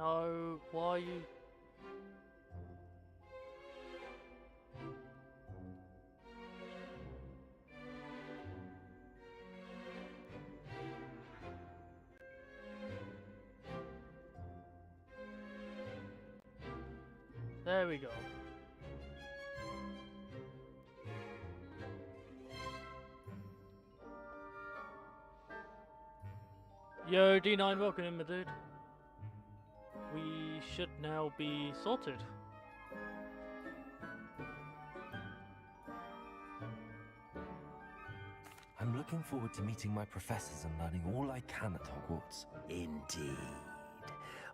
No, why are you... There we go. Yo, D9, welcome in, my dude. We should now be sorted. I'm looking forward to meeting my professors and learning all I can at Hogwarts. Indeed.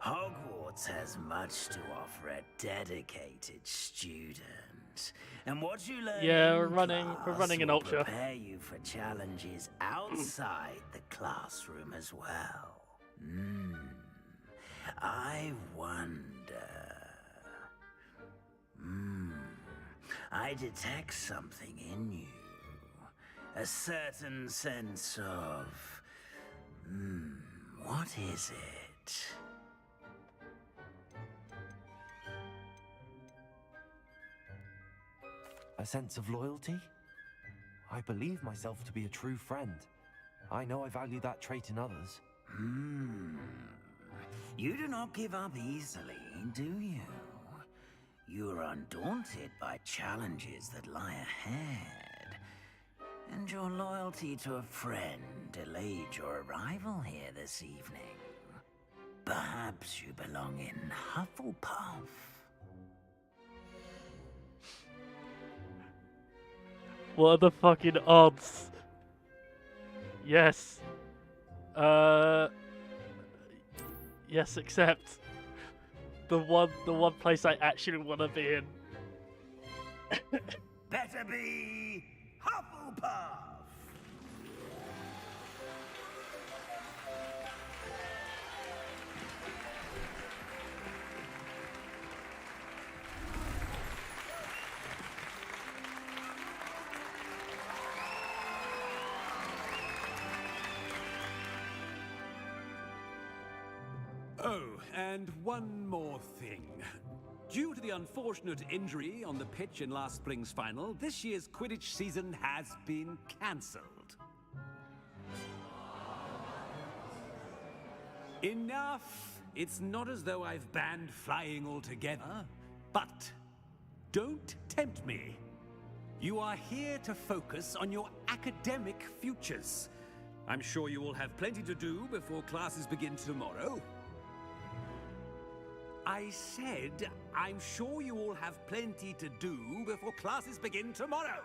Hogwarts has much to offer a dedicated student. And what you learn Yeah, in we're class running an will ultra. prepare you for challenges outside the classroom as well. I wonder... I detect something in you. A certain sense of... what is it? A sense of loyalty? I believe myself to be a true friend. I know I value that trait in others. You do not give up easily, do you? You are undaunted by challenges that lie ahead. And your loyalty to a friend delayed your arrival here this evening. Perhaps you belong in Hufflepuff. What are the fucking odds? Yes. Yes, except the one place I actually want to be in. Better be Hufflepuff! Oh, and one more thing. Due to the unfortunate injury on the pitch in last spring's final, this year's Quidditch season has been cancelled. Enough! It's not as though I've banned flying altogether, but don't tempt me. You are here to focus on your academic futures. I'm sure you will have plenty to do before classes begin tomorrow. I said, I'm sure you all have plenty to do before classes begin tomorrow.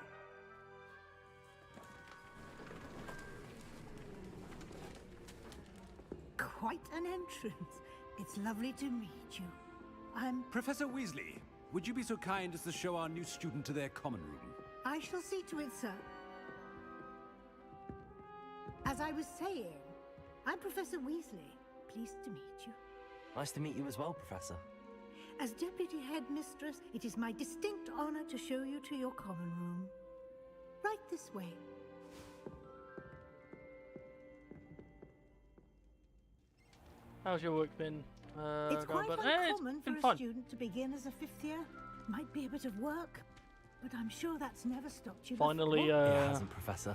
Quite an entrance. It's lovely to meet you. I'm... Professor Weasley, would you be so kind as to show our new student to their common room? I shall see to it, sir. As I was saying, I'm Professor Weasley. Pleased to meet you. Nice to meet you as well, Professor. As Deputy Headmistress, it is my distinct honor to show you to your common room. Right this way. How's your work been? It's quite it's uncommon been for a fun. student to begin as a fifth year. Might be a bit of work, but I'm sure that's never stopped you Finally, before. It hasn't, Professor.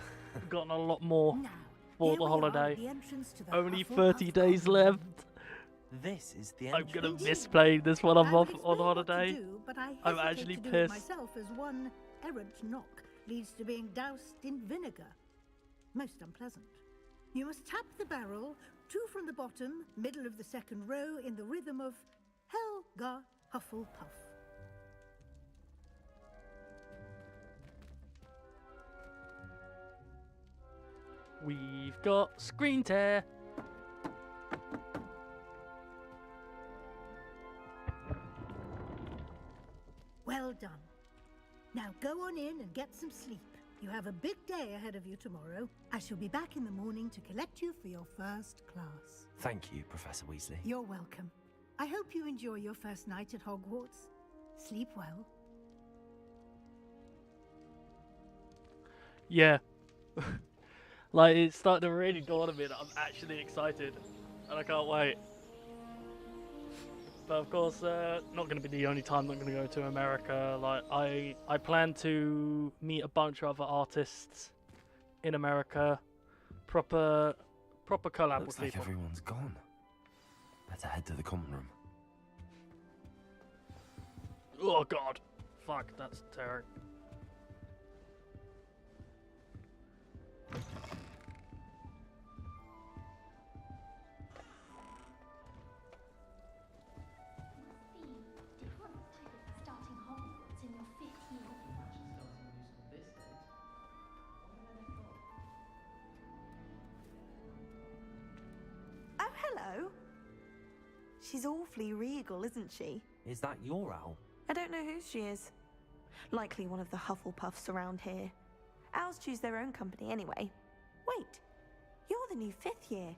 gotten a lot more Now, for here the we are, holiday. the entrance to the Only Hufflepuff 30 days common room. left. This is the I'm entrance. gonna Indeed. miss playing this when I'm I would off on explain what to holiday. do, but I I'm hesitate actually to do it pissed. myself, as one errant knock leads to being doused in vinegar. Most unpleasant. You must tap the barrel, 2 from the bottom, middle of the second row, in the rhythm of Helga Hufflepuff. We've got screen tear. Well done. Now go on in and get some sleep. You have a big day ahead of you tomorrow. I shall be back in the morning to collect you for your first class. Thank you, Professor Weasley. You're welcome. I hope you enjoy your first night at Hogwarts. Sleep well. Yeah. Like, it's starting to really dawn on me that I'm actually excited. And I can't wait. But of course, not going to be the only time I'm going to go to America. Like, I plan to meet a bunch of other artists in America. Proper collab Looks with like people. everyone's gone. Better head to the common room. Oh god. Fuck, that's terrible. Starting Hogwarts in your 5th year. Oh, hello. She's awfully regal, isn't she? Is that your owl? I don't know who she is. Likely one of the Hufflepuffs around here. Owls choose their own company anyway. Wait, you're the new 5th year.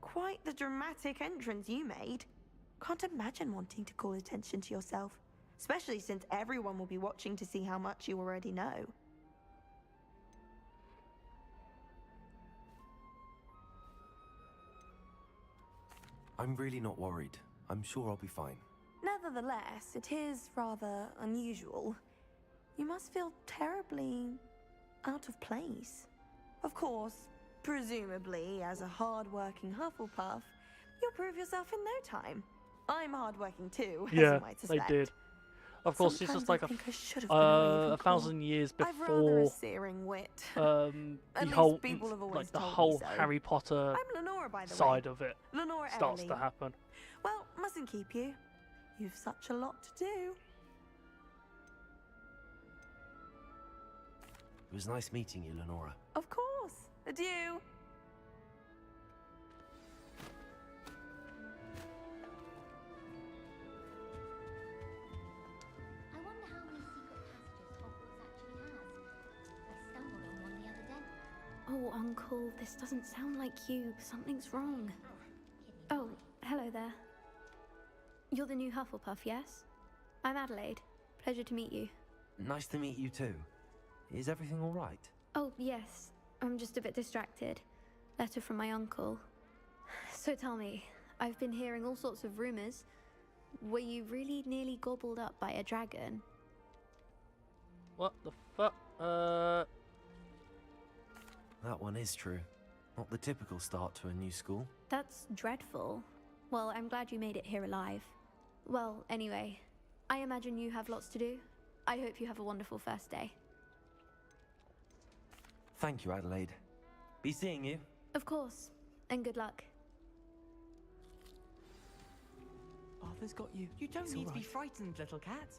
Quite the dramatic entrance you made. Can't imagine wanting to call attention to yourself, especially since everyone will be watching to see how much you already know. I'm really not worried. I'm sure I'll be fine. Nevertheless, it is rather unusual. You must feel terribly out of place. Of course, presumably, as a hard-working Hufflepuff, you'll prove yourself in no time. I'm hard-working too, as Yeah, you might they suspect. did. Of course, it's Sometimes just like I think I should have been a a thousand years I've rather a before searing wit. the At least whole people have always like the told me whole so. Harry Potter I'm Lenora, by the side way. of it Lenora starts to Everly. happen. Well, mustn't keep you. You've such a lot to do. It was nice meeting you, Lenora. Of course. Adieu. I wonder how many secret passages Hogwarts actually has. I stumbled on one the other day. Oh, Uncle, this doesn't sound like you. Something's wrong. Oh, hello there. You're the new Hufflepuff, yes? I'm Adelaide. Pleasure to meet you. Nice to meet you too. Is everything all right? Oh, yes. I'm just a bit distracted. Letter from my uncle. So tell me, I've been hearing all sorts of rumors. Were you really nearly gobbled up by a dragon? What the fuck? That one is true. Not the typical start to a new school. That's dreadful. Well, I'm glad you made it here alive. Well, anyway, I imagine you have lots to do. I hope you have a wonderful first day. Thank you, Adelaide. Be seeing you. Of course, and good luck. Arthur's got you. You don't It's need all to be right. frightened, little cat.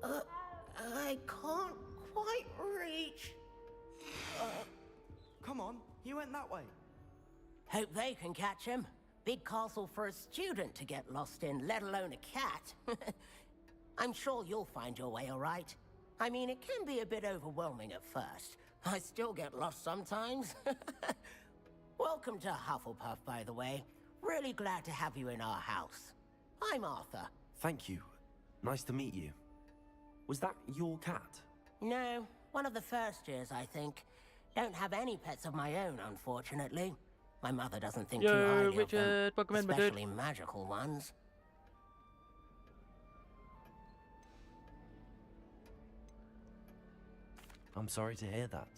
I can't quite reach. Come on, he went that way. Hope they can catch him. Big castle for a student to get lost in, let alone a cat. I'm sure you'll find your way all right. I mean, it can be a bit overwhelming at first. I still get lost sometimes. Welcome to Hufflepuff, by the way. Really glad to have you in our house. I'm Arthur. Thank you. Nice to meet you. Was that your cat? No, one of the first years, I think. Don't have any pets of my own, unfortunately. My mother doesn't think too Yo, highly of them, Richard, welcome in, my dude. especially magical ones. I'm sorry to hear that.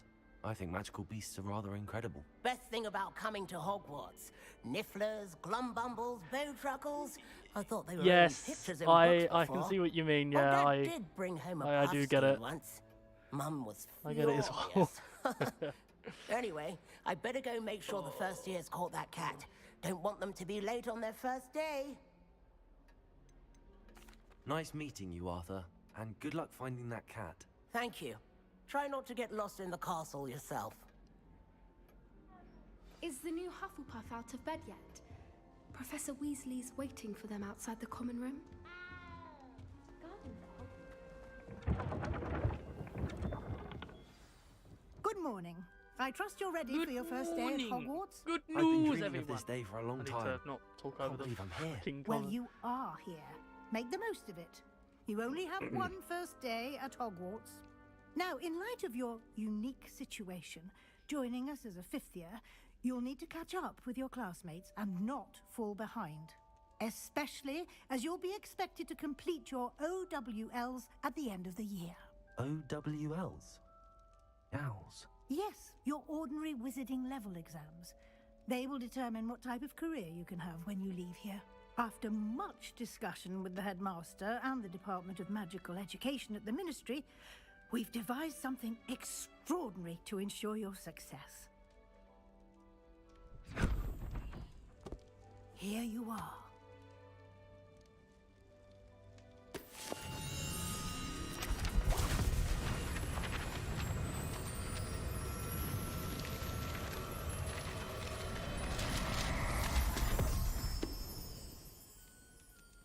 I think magical beasts are rather incredible. Best thing about coming to Hogwarts. Nifflers, glumbumbles, bowtruckles. I thought they were Yes, in pictures in I books can before. see what you mean. Oh, Yeah, Dad I did bring home a I do get puffskein it. once. Mum was I get it as well. furious. Anyway, I better go make sure the first years caught that cat. Don't want them to be late on their first day. Nice meeting you, Arthur. And good luck finding that cat. Thank you. Try not to get lost in the castle yourself. Is the new Hufflepuff out of bed yet? Professor Weasley's waiting for them outside the common room. Good morning. I trust you're ready for your first day at morning. Hogwarts. Good I've been news, dreaming everyone. of this day for a I long need time. to not talk over Can't the believe I'm here. fucking Well, comment. you are here. Make the most of it. You only have one first day at Hogwarts. Now, in light of your unique situation, joining us as a 5th year, you'll need to catch up with your classmates and not fall behind. especially as you'll be expected to complete your OWLs at the end of the year. OWLs? Owls? Yes, your ordinary wizarding level exams. They will determine what type of career you can have when you leave here. After much discussion with the headmaster and the Department of Magical Education at the Ministry, we've devised something extraordinary to ensure your success. Here you are.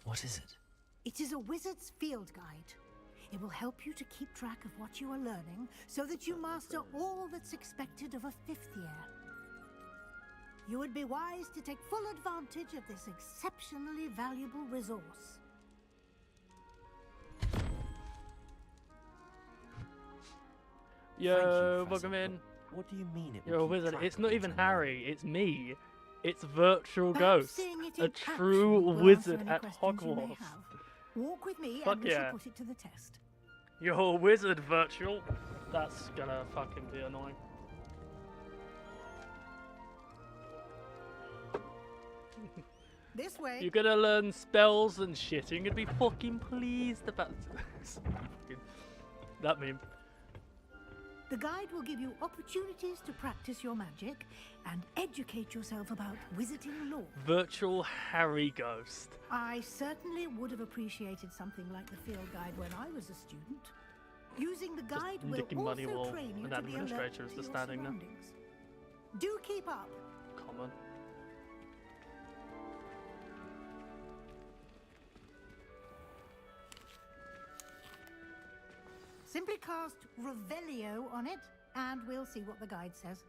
What is it? It is a wizard's field guide. It will help you to keep track of what you are learning so that you master all that's expected of a 5th year. You would be wise to take full advantage of this exceptionally valuable resource. Yo, welcome in. What do you mean it You're a will keep wizard. track It's of not what even you're learning? Harry, it's me. It's Virtual Perhaps Ghost. seeing it A in true action will wizard answer any at questions you may Hogwarts. have. Walk with me Fuck and we yeah. shall put it to the test. You're a wizard, Virtual. That's gonna fucking be annoying. This way. You're gonna learn spells and shit. You're gonna be fucking pleased about that meme. The guide will give you opportunities to practice your magic and educate yourself about wizarding lore. Virtual Harry Ghost. I certainly would have appreciated something like the field guide when I was a student. Using the guide will nicking money also while train you an to be alert administrator is to just your standing there. surroundings. Do keep up. Common. Simply cast Revelio on it, and we'll see what the guide says.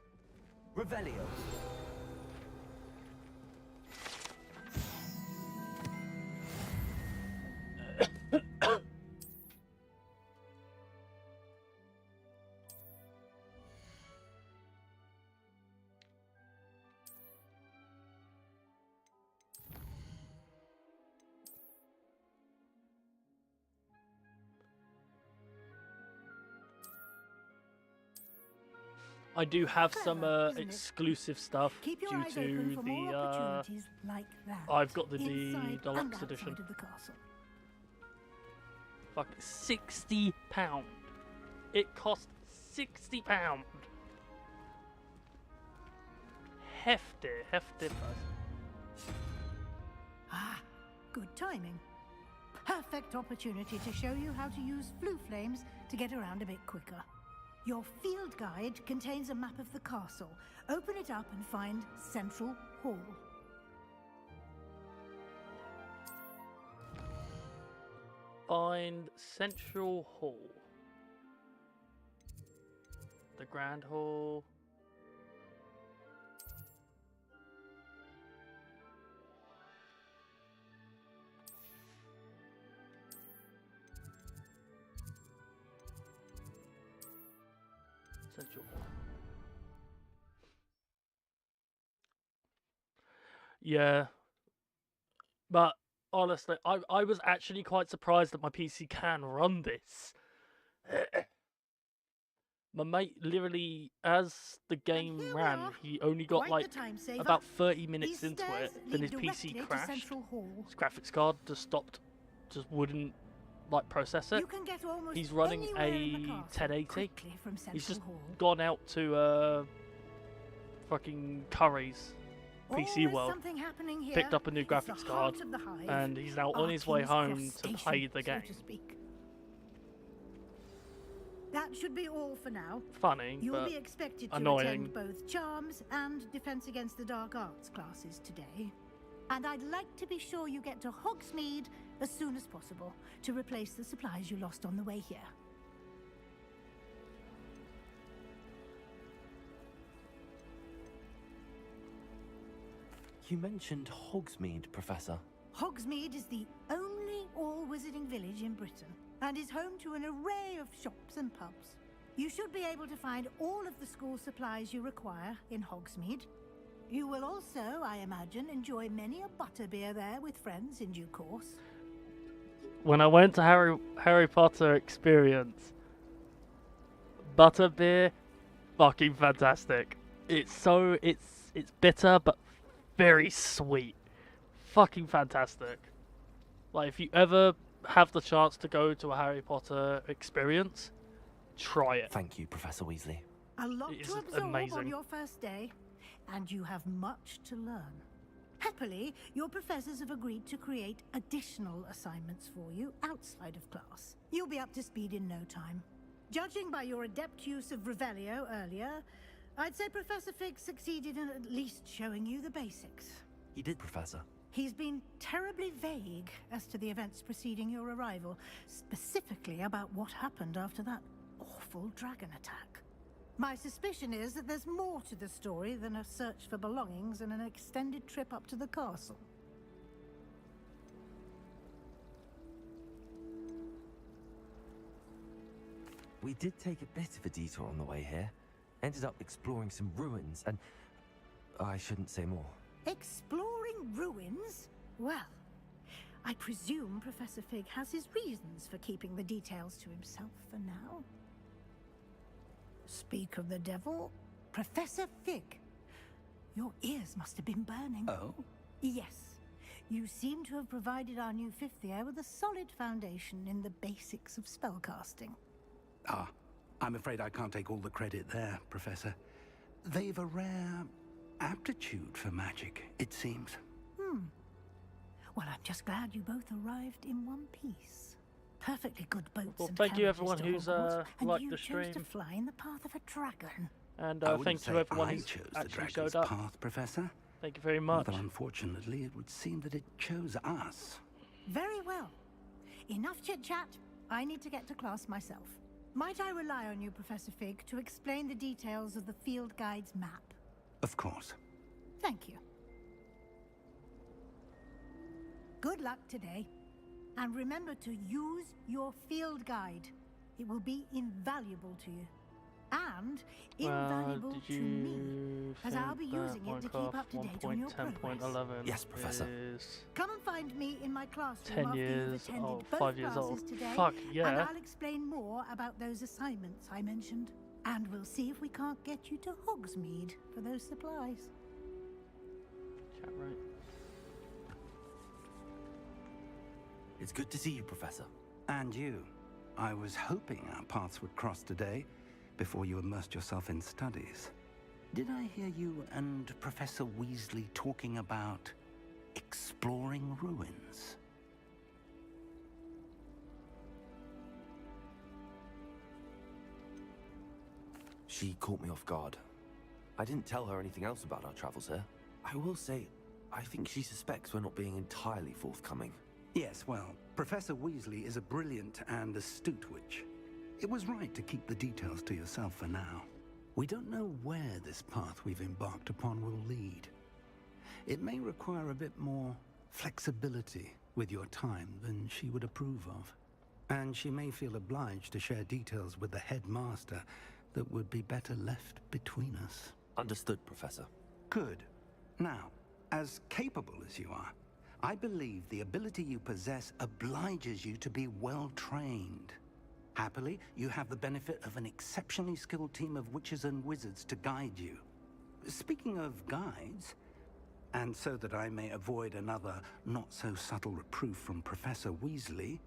Revelio. I do have some Clever, isn't it? exclusive stuff Keep your due eyes open to for more the opportunities like that. I've got the inside deluxe and outside edition. of the castle. fuck £60. It cost £60. Hefty price. Ah, good timing. Perfect opportunity to show you how to use flue flames to get around a bit quicker. Your field guide contains a map of the castle. Open it up and find Central Hall. Find Central Hall. The Grand Hall. Central Hall. Yeah. But honestly, I was actually quite surprised that my PC can run this. My mate literally, as the game here we ran, are. he only got Quite like the time saver. about 30 minutes These into stairs it, then lead his directly PC to crashed. Central Hall. His graphics card just stopped, just wouldn't like process it. You can get almost He's running anywhere in the a castle 1080. quickly from Central He's just Hall. gone out to fucking Curry's PC Always World, something happening here. picked up a new It's the graphics card, heart of the hive, and he's now our on his way King's home Cross to station, play the game. so to speak. That should be all for now. Funny, You'll but be expected to annoying. attend both Charms and Defense Against the Dark Arts classes today. And I'd like to be sure you get to Hogsmeade as soon as possible to replace the supplies you lost on the way here. You mentioned Hogsmeade, Professor. Hogsmeade is the only all-wizarding village in Britain and is home to an array of shops and pubs. You should be able to find all of the school supplies you require in Hogsmeade. You will also, I imagine, enjoy many a butterbeer there with friends in due course. When I went to Harry Potter experience, butterbeer, fucking fantastic. It's bitter but very sweet. Fucking fantastic. Like if you ever have the chance to go to a Harry Potter experience, try it. Thank you, Professor Weasley. A lot It is to absorb on amazing. your first day, and you have much to learn. Happily, your professors have agreed to create additional assignments for you outside of class. You'll be up to speed in no time. Judging by your adept use of Revelio earlier, I'd say Professor Fig succeeded in at least showing you the basics. He did, Professor. He's been terribly vague as to the events preceding your arrival, specifically about what happened after that awful dragon attack. My suspicion is that there's more to the story than a search for belongings and an extended trip up to the castle. We did take a bit of a detour on the way here. Ended up exploring some ruins and... I shouldn't say more. Exploring ruins? Well, I presume Professor Fig has his reasons for keeping the details to himself for now. Speak of the devil, Professor Fig. Your ears must have been burning. Oh? Yes. You seem to have provided our new fifth year with a solid foundation in the basics of spellcasting. Ah, I'm afraid I can't take all the credit there, Professor. They've a rare aptitude for magic, it seems. Well, I'm just glad you both arrived in one piece. Perfectly good boats Well, and thank you carriages everyone to who's Hogwarts, and liked you the chose to stream. fly in the path of a dragon. And I wouldn't thanks to say everyone I who's chose the actually dragon's showed up. path, Professor. Thank you very much. Although unfortunately, it would seem that it chose us. Very well. Enough chit-chat. I need to get to class myself. Might I rely on you, Professor Fig, to explain the details of the field guide's map? Of course. Thank you. Good luck today. And remember to use your field guide. It will be invaluable to you. And invaluable did to you me, as I'll be think using it to Minecraft keep up to date on your progress. 1.10.11 Yes, Professor. is Come and find me in my classroom 10 after years you've attended old, both 5 years classes old. today, Fuck and yeah. I'll explain more about those assignments I mentioned. And we'll see if we can't get you to Hogsmeade for those supplies. Chat right. It's good to see you, Professor. And you. I was hoping our paths would cross today, before you immersed yourself in studies. Did I hear you and Professor Weasley talking about exploring ruins? She caught me off guard. I didn't tell her anything else about our travels here. I will say, I think she suspects we're not being entirely forthcoming. Yes, well, Professor Weasley is a brilliant and astute witch. It was right to keep the details to yourself for now. We don't know where this path we've embarked upon will lead. It may require a bit more flexibility with your time than she would approve of. And she may feel obliged to share details with the headmaster that would be better left between us. Understood, Professor. Good. Now, as capable as you are, I believe the ability you possess obliges you to be well trained. Happily, you have the benefit of an exceptionally skilled team of witches and wizards to guide you. Speaking of guides, and so that I may avoid another not-so-subtle reproof from Professor Weasley,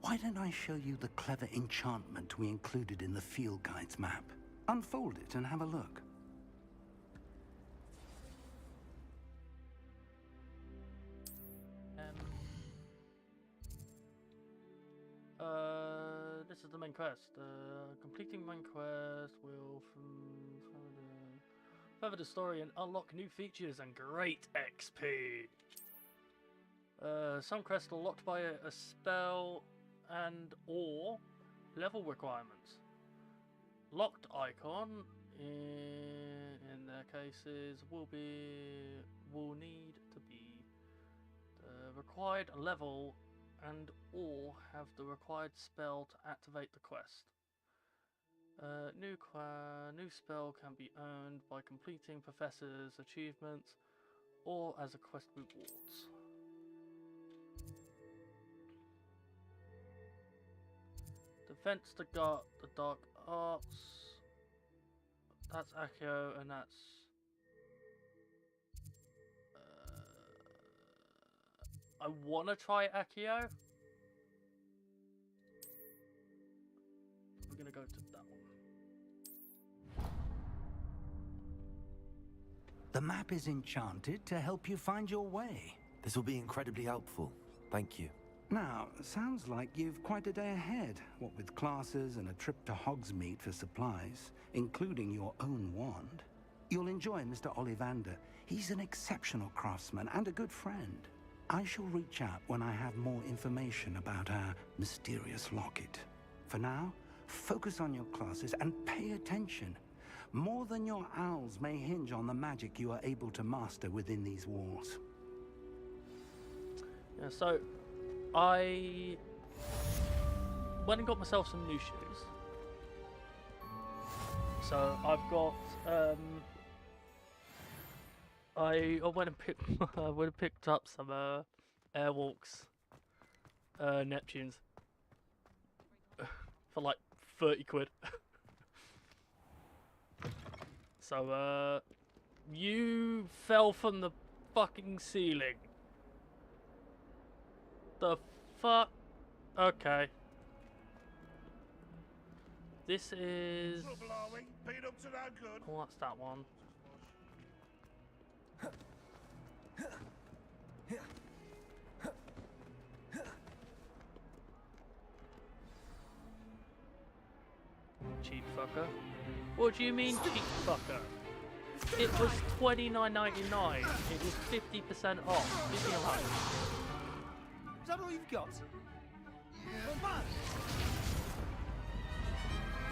why don't I show you the clever enchantment we included in the field guide's map? Unfold it and have a look. This is the main quest. Completing main quest will further the story and unlock new features and great XP. Some quests are locked by a spell and or level requirements. Locked icon in their cases will need to be the required level and or have the required spell to activate the quest. New spell can be earned by completing Professor's achievements or as a quest rewards. Defense the dark arts. That's Accio, and that's I wanna try Accio. We're gonna go to that one. The map is enchanted to help you find your way. This will be incredibly helpful. Thank you. Now, sounds like you've quite a day ahead, what with classes and a trip to Hogsmeade for supplies, including your own wand. You'll enjoy Mr. Ollivander. He's an exceptional craftsman and a good friend. I shall reach out when I have more information about our mysterious locket. For now, focus on your classes and pay attention. More than your owls may hinge on the magic you are able to master within these walls. Yeah, so I went and got myself some new shoes. So I've got I went and picked up some Airwalks Neptunes for like 30 quid. So you fell from the fucking ceiling. The fuck? Okay. This is... Oh, what's that one? Cheap fucker. What do you mean cheap fucker? It was $29.99. It was 50% off. Leave me alone. Is that all you've got?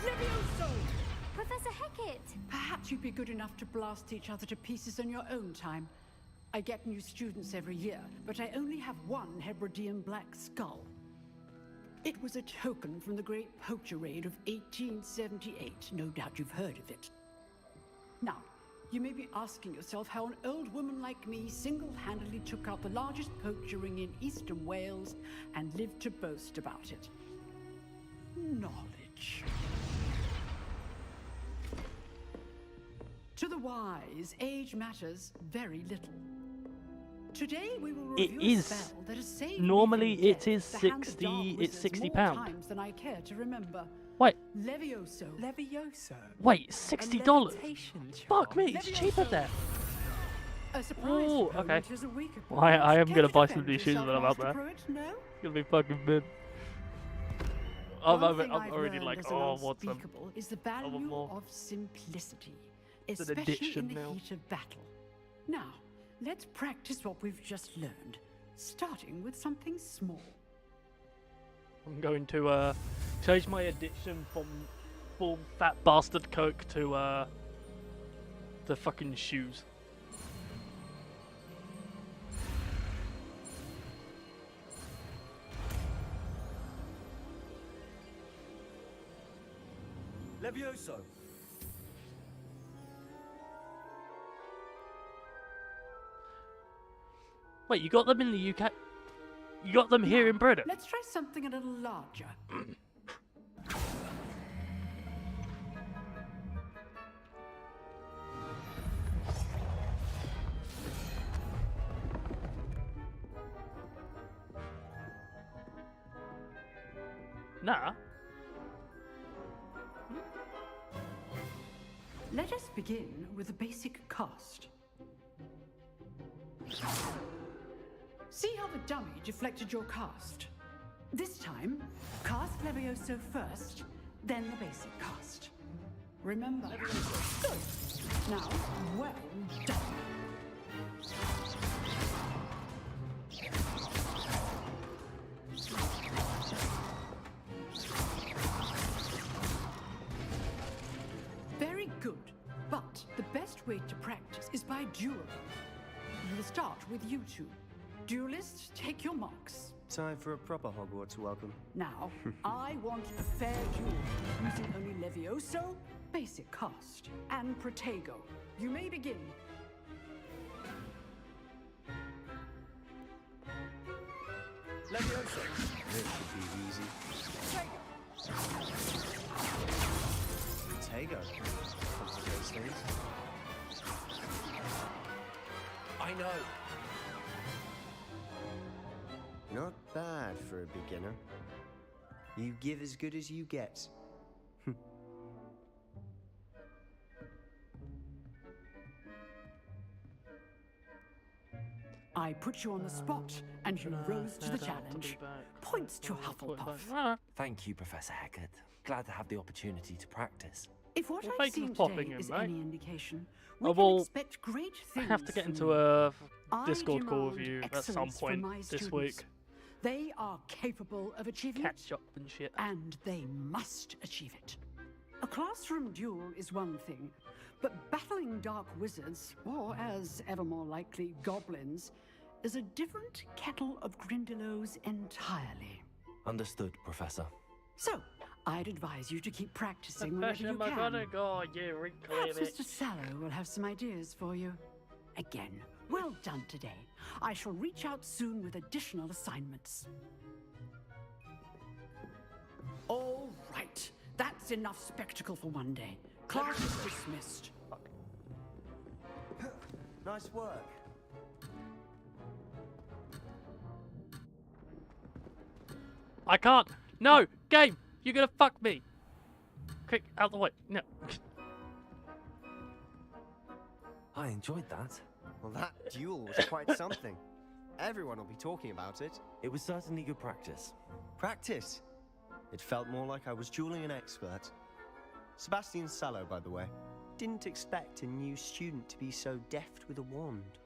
Levioso! Professor Hecat! Perhaps you'd be good enough to blast each other to pieces on your own time. I get new students every year, but I only have one Hebridean black skull. It was a token from the Great Poacher Raid of 1878. No doubt you've heard of it. Now, you may be asking yourself how an old woman like me single-handedly took out the largest poacher ring in eastern Wales and lived to boast about it. Knowledge. To the wise, age matters very little. Today we will review a spell that has saved normally me it from is death, the hand of 60 dark it's wizards 60 more pound. times than I care to remember. Wait. Levioso. Levioso. Wait, $60? Fuck me, it's cheaper there. A surprise Ooh, opponent okay. is a weaker Well, I am Care gonna to buy some defend new shoes yourself, when I'm out Master there. Pruitt? No? It's gonna be fucking mid. I'm already like, oh, what's some? Unspeakable is the I want value more. of simplicity, It's an especially addiction in the now. heat of battle. Now, let's practice what we've just learned, starting with something small. I'm going to change my addiction from full fat bastard coke to fucking shoes. Levioso. Wait, you got them in the UK? You got them here in Britain? Let's try something a little larger. Nah. Let us begin with a basic cast. See how the dummy deflected your cast? This time, cast Levioso first, then the basic cast. Remember. Good. Now, well done. Very good, but the best way to practice is by dueling. We'll start with you two. Duelists, take your marks. Time for a proper Hogwarts welcome. Now, I want a fair duel, using only Levioso, basic cast, and Protego. You may begin. Levioso. This should be easy. Protego. Comes to those things. I know. Not bad for a beginner. You give as good as you get. I put you on the spot, and you rose to the challenge. Points to Hufflepuff. Thank you, Professor Hecat. Glad to have the opportunity to practice. If what Well, I've Faken's seen popping today in, is right? any indication, I we can will expect great things. have to get from into you. a I Discord call with demand you at some excellence from point my this students. week. They are capable of achieving it, Catch up and shit. and they must achieve it. A classroom duel is one thing, but battling dark wizards, or as ever more likely, goblins, is a different kettle of Grindylows entirely. Understood, Professor. So, I'd advise you to keep practicing whenever you Professor can. McGonagall, you Perhaps reclaim it. Mr. Sallow will have some ideas for you. Again, well done today. I shall reach out soon with additional assignments. All right, that's enough spectacle for one day. Class is dismissed. Nice work. I can't. No, game. You're gonna fuck me. Quick, out the way. No. I enjoyed that. Well, that duel was quite something. Everyone will be talking about it. It was certainly good practice. Practice? It felt more like I was dueling an expert. Sebastian Sallow, by the way. Didn't expect a new student to be so deft with a wand.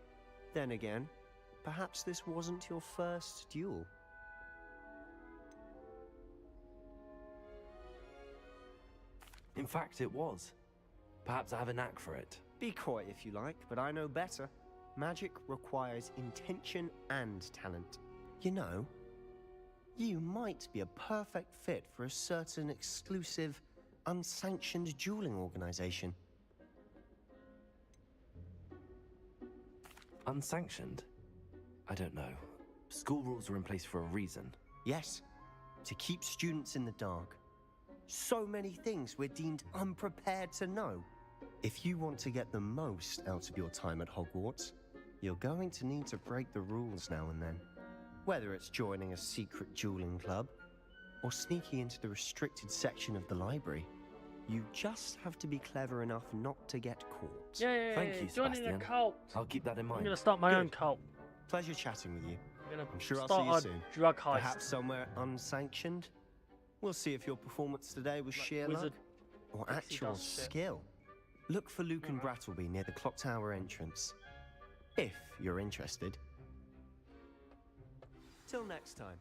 Then again, perhaps this wasn't your first duel. In fact, it was. Perhaps I have a knack for it. Be coy if you like, but I know better. Magic requires intention and talent. You know, you might be a perfect fit for a certain exclusive, unsanctioned dueling organization. Unsanctioned? I don't know. School rules are in place for a reason. Yes, to keep students in the dark. So many things we're deemed unprepared to know. If you want to get the most out of your time at Hogwarts, you're going to need to break the rules now and then. Whether it's joining a secret dueling club, or sneaking into the restricted section of the library, you just have to be clever enough not to get caught. Yeah, Thank you, joining Sebastian. a cult. I'll keep that in mind. I'm gonna start my own Good. cult. Pleasure chatting with you. I'm I'm sure I'll start see you a soon. drug heist. Perhaps somewhere unsanctioned. We'll see if your performance today was Like sheer wizard luck or pixie actual dust shit. skill. Look for Luke and Brattleby near the clock tower entrance. If you're interested. Till next time.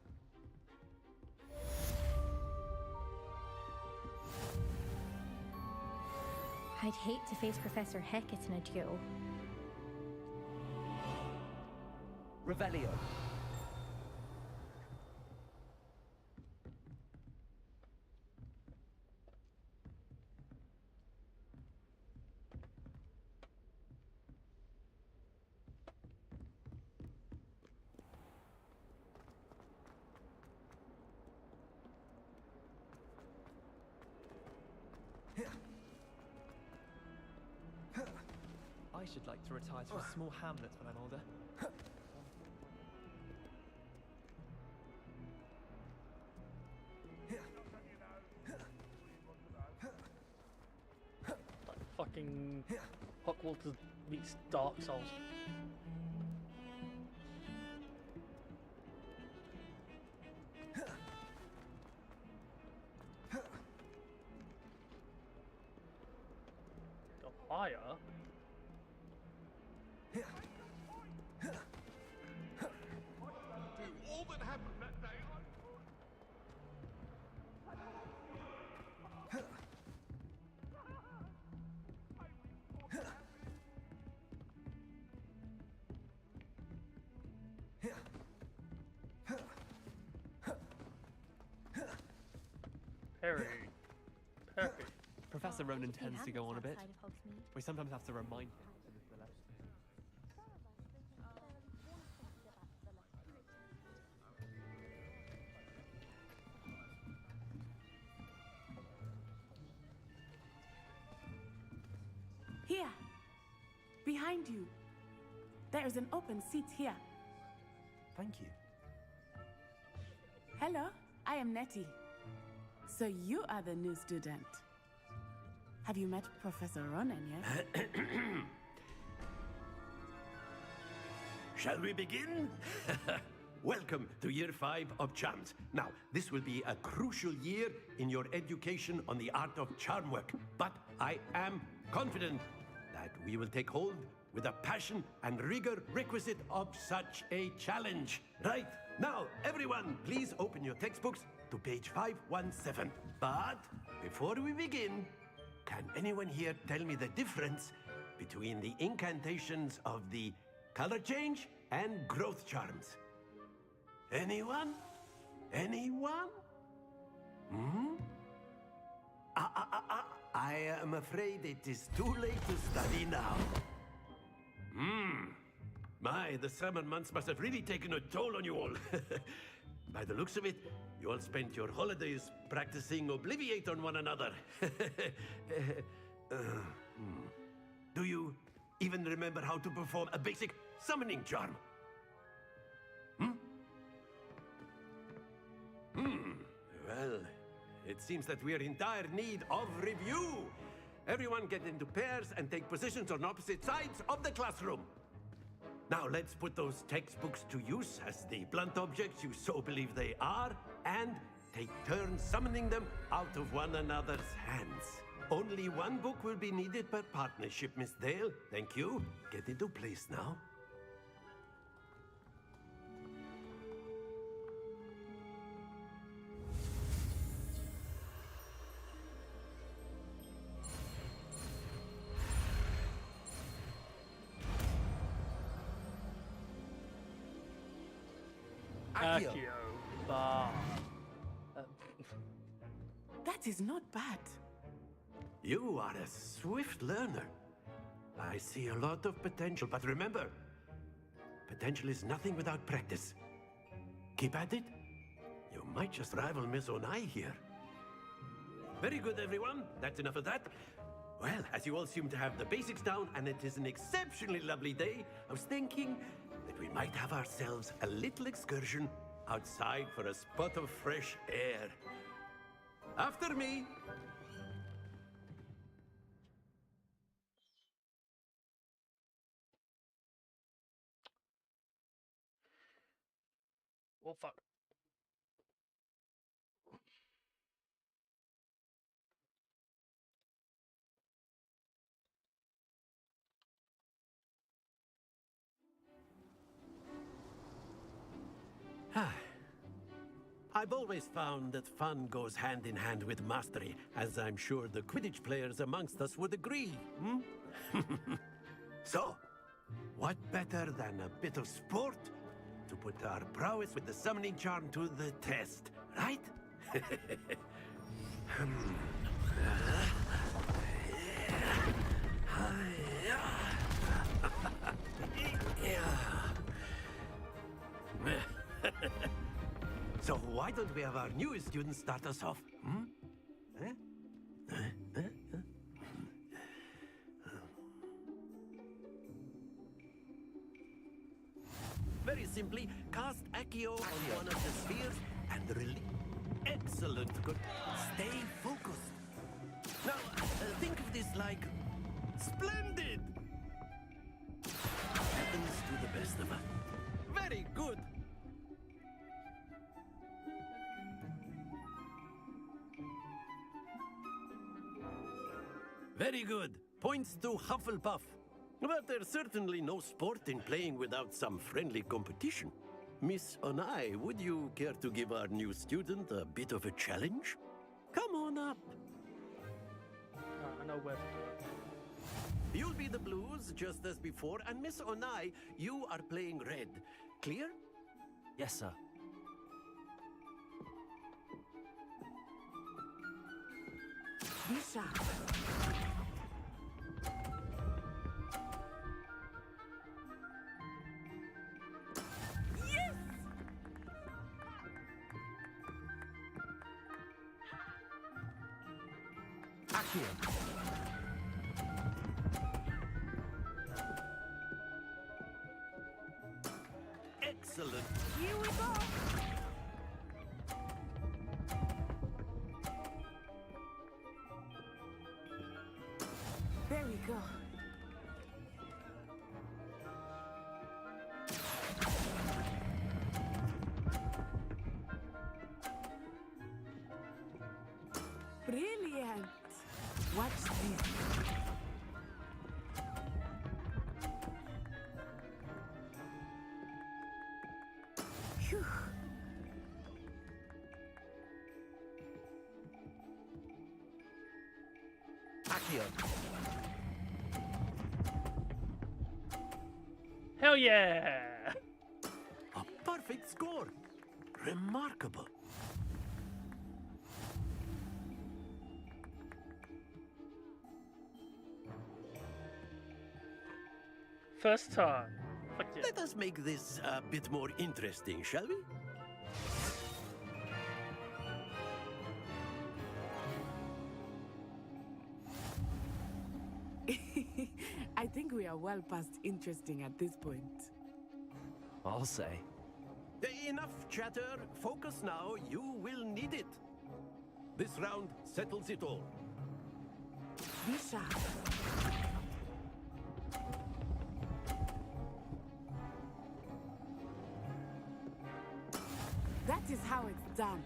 I'd hate to face Professor Hecat in a duel. Revelio. I should like to retire to a small hamlet when I'm older. Like fucking Hogwarts meets Dark Souls. Go higher. All that happened that day, Perry. Perry. Professor Ronan There's a few tends to go on a bit. hamlets outside of Hogsmeade. We sometimes have to remind him to live the left. Here, behind you. There is an open seat here. Thank you. Hello, I am Nettie. So you are the new student. Have you met Professor Ronan yet? Shall we begin? Welcome to Year 5 of Charms. Now, this will be a crucial year in your education on the art of charm work, but I am confident that we will take hold with the passion and rigor requisite of such a challenge. Right, now, everyone, please open your textbooks to page 517. But before we begin, can anyone here tell me the difference between the incantations of the color change and growth charms? Anyone? Anyone? Hmm? I am afraid it is too late to study now. My, the summer months must have really taken a toll on you all. By the looks of it, you all spent your holidays practicing Obliviate on one another. Do you even remember how to perform a basic summoning charm? Well, it seems that we are in dire need of review. Everyone get into pairs and take positions on opposite sides of the classroom. Now let's put those textbooks to use as the blunt objects you so believe they are, and take turns summoning them out of one another's hands. Only one book will be needed per partnership, Miss Dale. Thank you. Get into place now. Accio. Bar. That is not bad. You are a swift learner. I see a lot of potential, but remember, potential is nothing without practice. Keep at it. You might just rival Miss Onai here. Very good, everyone. That's enough of that. Well, as you all seem to have the basics down, and it is an exceptionally lovely day, I was thinking that we might have ourselves a little excursion outside for a spot of fresh air. After me. Well, fuck. I've always found that fun goes hand in hand with mastery, as I'm sure the Quidditch players amongst us would agree, So, what better than a bit of sport to put our prowess with the summoning charm to the test, right? So why don't we have our newest student start us off? Very simply, cast Accio on one of the spheres and release. Excellent, good. Stay focused. Now, think of this like splendid. Happens to the best of us. Very good. Very good. Points to Hufflepuff. But there's certainly no sport in playing without some friendly competition. Miss Onai, would you care to give our new student a bit of a challenge? Come on up. I know where to do it. You'll be the blues, just as before, and Miss Onai, you are playing red. Clear? Yes, sir. Be sharp. Yes! Accio. Excellent. Here we go. There we go. Brilliant. Watch this. Phew. Accio. Hell yeah! A perfect score. Remarkable. First time. Fuck yeah. Let us make this a bit more interesting, shall we? I think we are well past interesting at this point. I'll say. Enough chatter. Focus now. You will need it. This round settles it all. Be sharp. That is how it's done.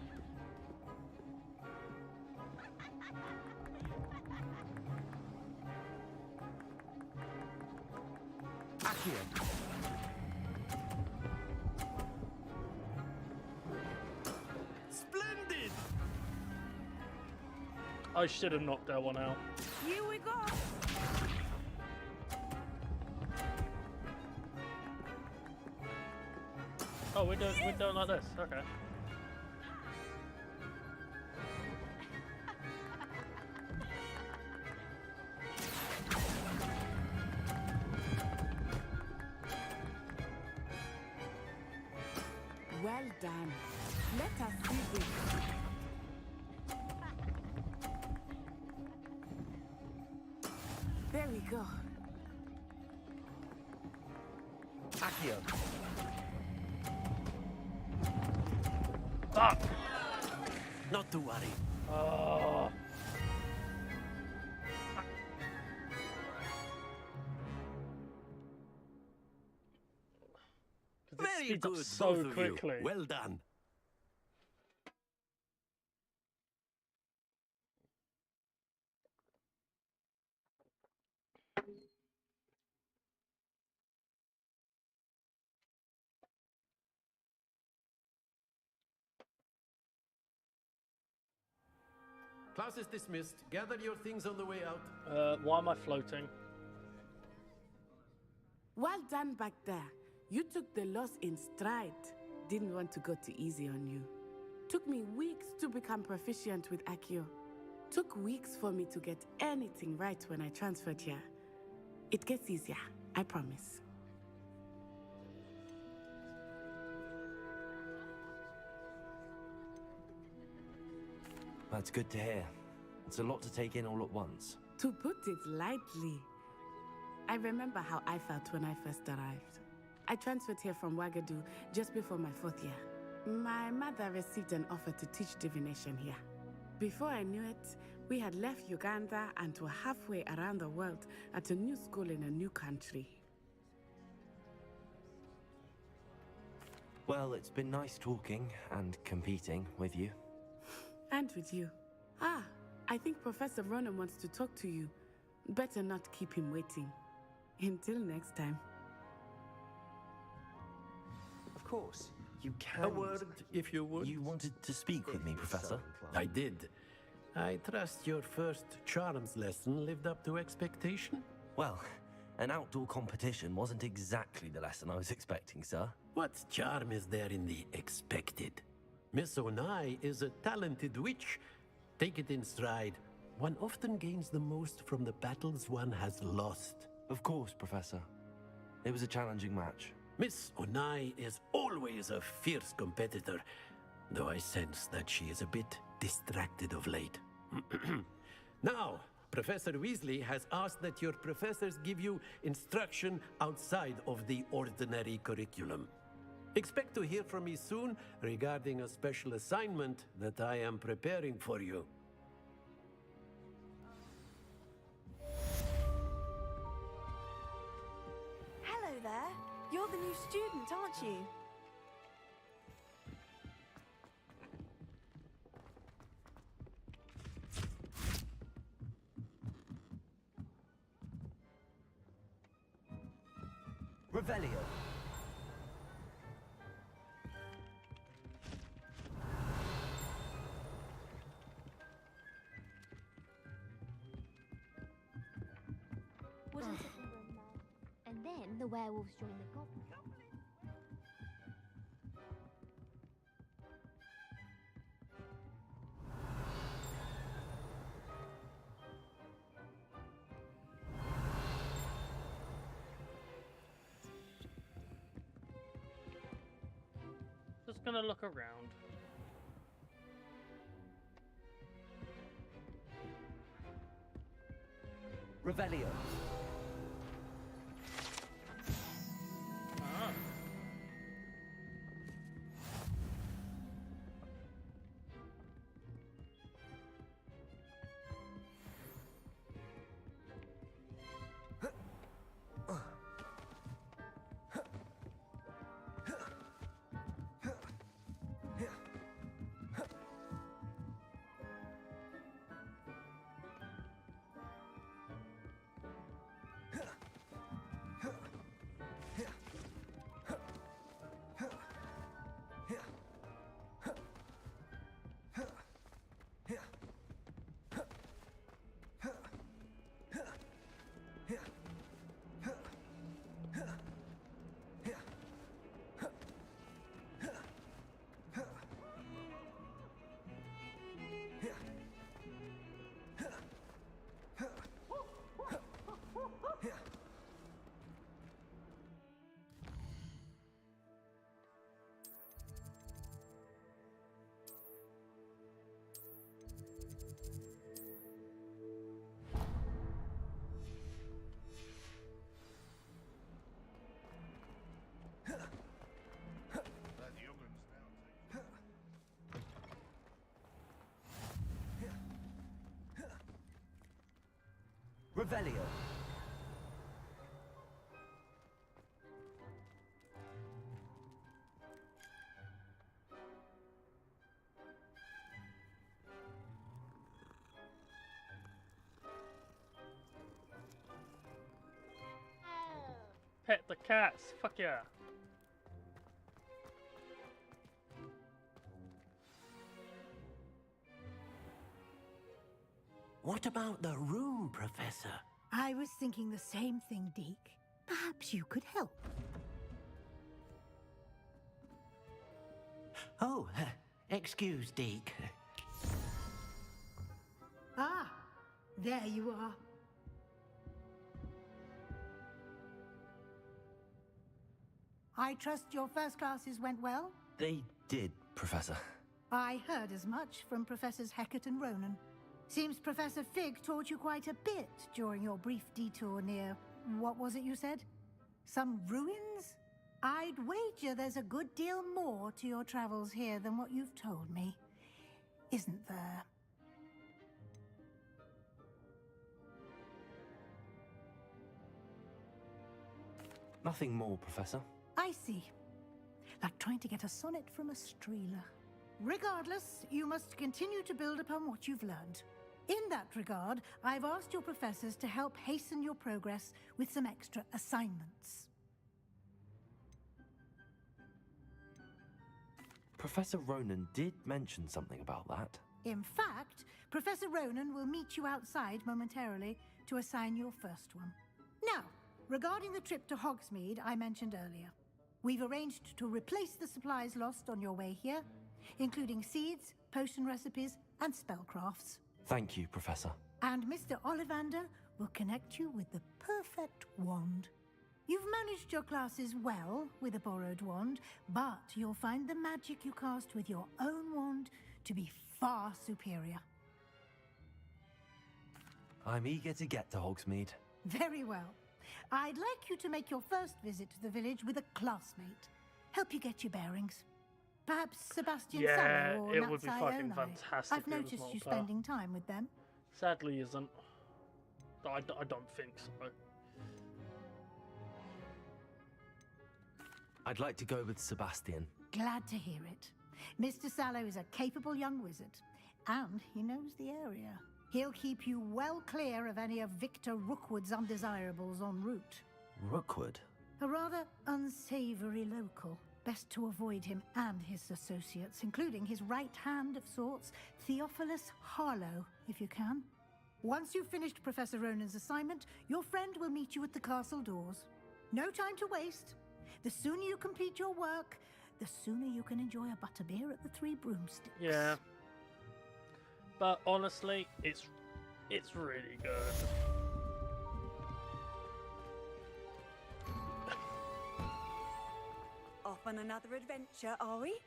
Accio. Splendid! I should have knocked that one out. Here we go. Oh, we're doing like this. Okay. Well done. Let us see this. There we go. Accio. Fuck! Not to worry. Oh. Very speeds up good, so both of quickly. you. Well done. Class is dismissed. Gather your things on the way out. Why am I floating? Well done back there. You took the loss in stride. Didn't want to go too easy on you. Took me weeks to become proficient with Accio. Took weeks for me to get anything right when I transferred here. It gets easier, I promise. That's good to hear. It's a lot to take in all at once. To put it lightly, I remember how I felt when I first arrived. I transferred here from Wagadu just before my 4th year. My mother received an offer to teach divination here. Before I knew it, we had left Uganda and were halfway around the world at a new school in a new country. Well, it's been nice talking and competing with you. And with you. Ah, I think Professor Ronan wants to talk to you. Better not keep him waiting. Until next time. Of course, you can. A word, if you would. You wanted to speak with me, Professor? I did. I trust your first charms lesson lived up to expectation? Well, an outdoor competition wasn't exactly the lesson I was expecting, sir. What charm is there in the expected? Miss Onai is a talented witch. Take it in stride. one often gains the most from the battles one has lost. Of course, Professor. It was a challenging match. Miss Onai is always a fierce competitor, though I sense that she is a bit distracted of late. Now, Professor Weasley has asked that your professors give you instruction outside of the ordinary curriculum. Expect to hear from me soon regarding a special assignment that I am preparing for you. Hello there. You're the new student, aren't you? Revelio. Wasn't it we were mad? And then the werewolves joined the goblins. Just gonna look around. Revelio. Ah. Revelio. Pet the cats. Fuck yeah. What about the room, Professor? I was thinking the same thing, Deke. Perhaps you could help. Oh, excuse, Deke. Ah, there you are. I trust your first classes went well? They did, Professor. I heard as much from Professors Hecat and Ronan. Seems Professor Fig taught you quite a bit during your brief detour near... what was it you said? Some ruins? I'd wager there's a good deal more to your travels here than what you've told me. Isn't there? Nothing more, Professor. I see. Like trying to get a sonnet from a streeler. Regardless, you must continue to build upon what you've learned. In that regard, I've asked your professors to help hasten your progress with some extra assignments. Professor Ronan did mention something about that. In fact, Professor Ronan will meet you outside momentarily to assign your first one. Now, regarding the trip to Hogsmeade I mentioned earlier, we've arranged to replace the supplies lost on your way here, including seeds, potion recipes, and spellcrafts. Thank you, Professor. And Mr. Ollivander will connect you with the perfect wand. You've managed your classes well with a borrowed wand, but you'll find the magic you cast with your own wand to be far superior. I'm eager to get to Hogsmeade. Very well. I'd like you to make your first visit to the village with a classmate. Help you get your bearings. Perhaps Sebastian Yeah, Sallow or it would be Natsai fucking Onai. fantastic I've if it was noticed not you her. spending time with them. Sadly, isn't. I don't think so. I'd like to go with Sebastian. Glad to hear it. Mr. Sallow is a capable young wizard, and he knows the area. He'll keep you well clear of any of Victor Rookwood's undesirables en route. Rookwood? A rather unsavory local. Best to avoid him and his associates, including his right hand of sorts, Theophilus Harlow, if you can. Once you've finished Professor Ronan's assignment, your friend will meet you at the castle doors. No time to waste. The sooner you complete your work, the sooner you can enjoy a butterbeer at the Three Broomsticks. Yeah. But honestly, it's really good. Off on another adventure, are we?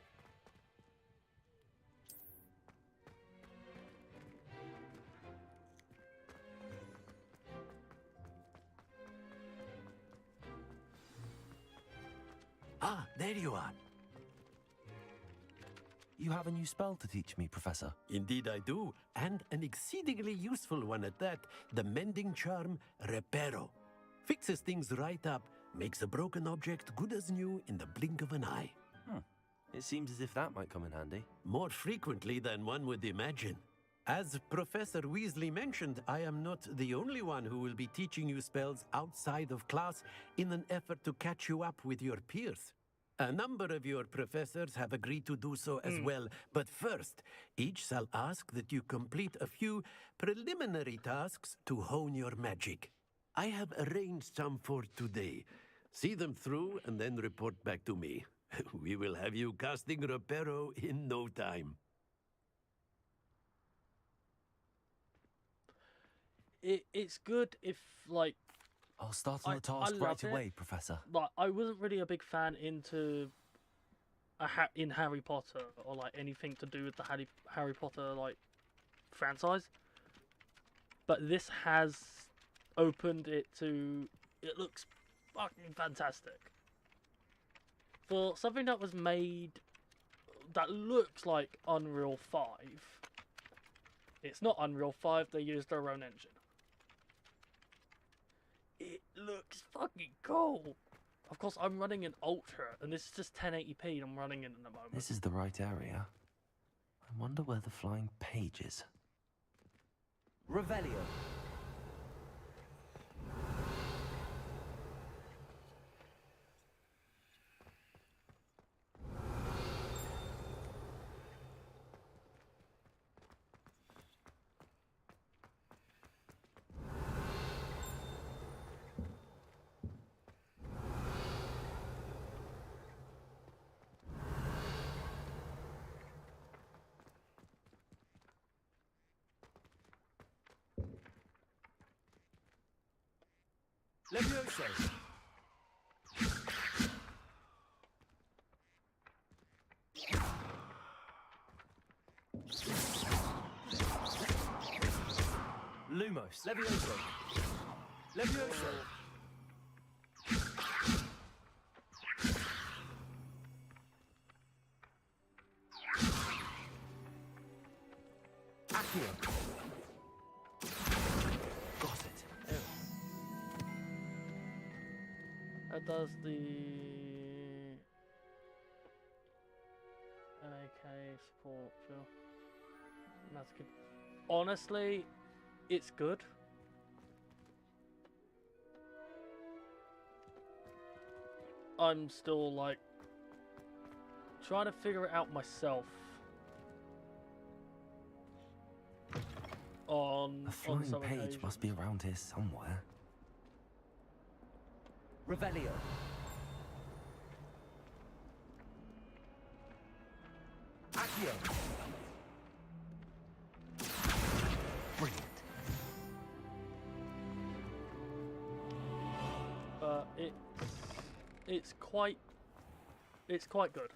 Ah, there you are. You have a new spell to teach me, Professor. Indeed I do, and an exceedingly useful one at that. The mending charm, Reparo. Fixes things right up, makes a broken object good as new in the blink of an eye. It seems as if that might come in handy. More frequently than one would imagine. As Professor Weasley mentioned, I am not the only one who will be teaching you spells outside of class in an effort to catch you up with your peers. A number of your professors have agreed to do so as well, but first, each shall ask that you complete a few preliminary tasks to hone your magic. I have arranged some for today. See them through and then report back to me. We will have you casting Reparo in no time. It's good if, like... I'll start on the task right away, Professor. Like, I wasn't really a big fan into in Harry Potter, or like anything to do with the Harry Potter like franchise. But this has opened it to... It looks fucking fantastic. For something that was made that looks like Unreal 5. It's not Unreal 5, they used their own engine. It looks fucking cool. Of course, I'm running in Ultra, and this is just 1080p, and I'm running it in the moment. This is the right area. I wonder where the flying page is. Revelio. Levioso. Lumos. Levioso. Levioso. Accio. Got it. That does the MAK support feel. That's good. Honestly, it's good. I'm still like trying to figure it out myself. On A flying some page occasions. must be around here somewhere. Revelio. Accio. Brilliant. it's quite good.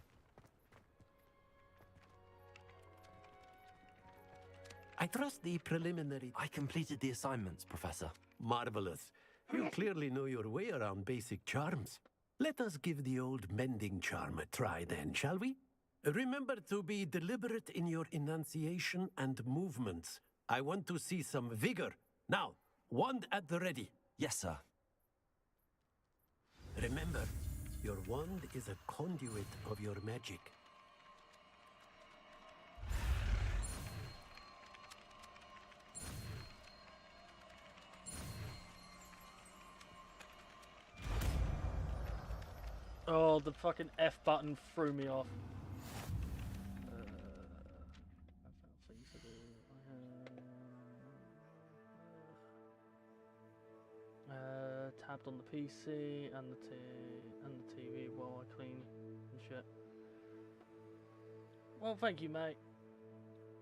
I trust the preliminary... I completed the assignments, Professor. Marvelous. You clearly know your way around basic charms. Let us give the old mending charm a try then, shall we? Remember to be deliberate in your enunciation and movements. I want to see some vigor. Now, wand at the ready. Yes, sir. Remember, your wand is a conduit of your magic. Oh, the fucking F button threw me off. Things to do. Tabbed on the PC and the TV while I clean and shit. Well, thank you, mate.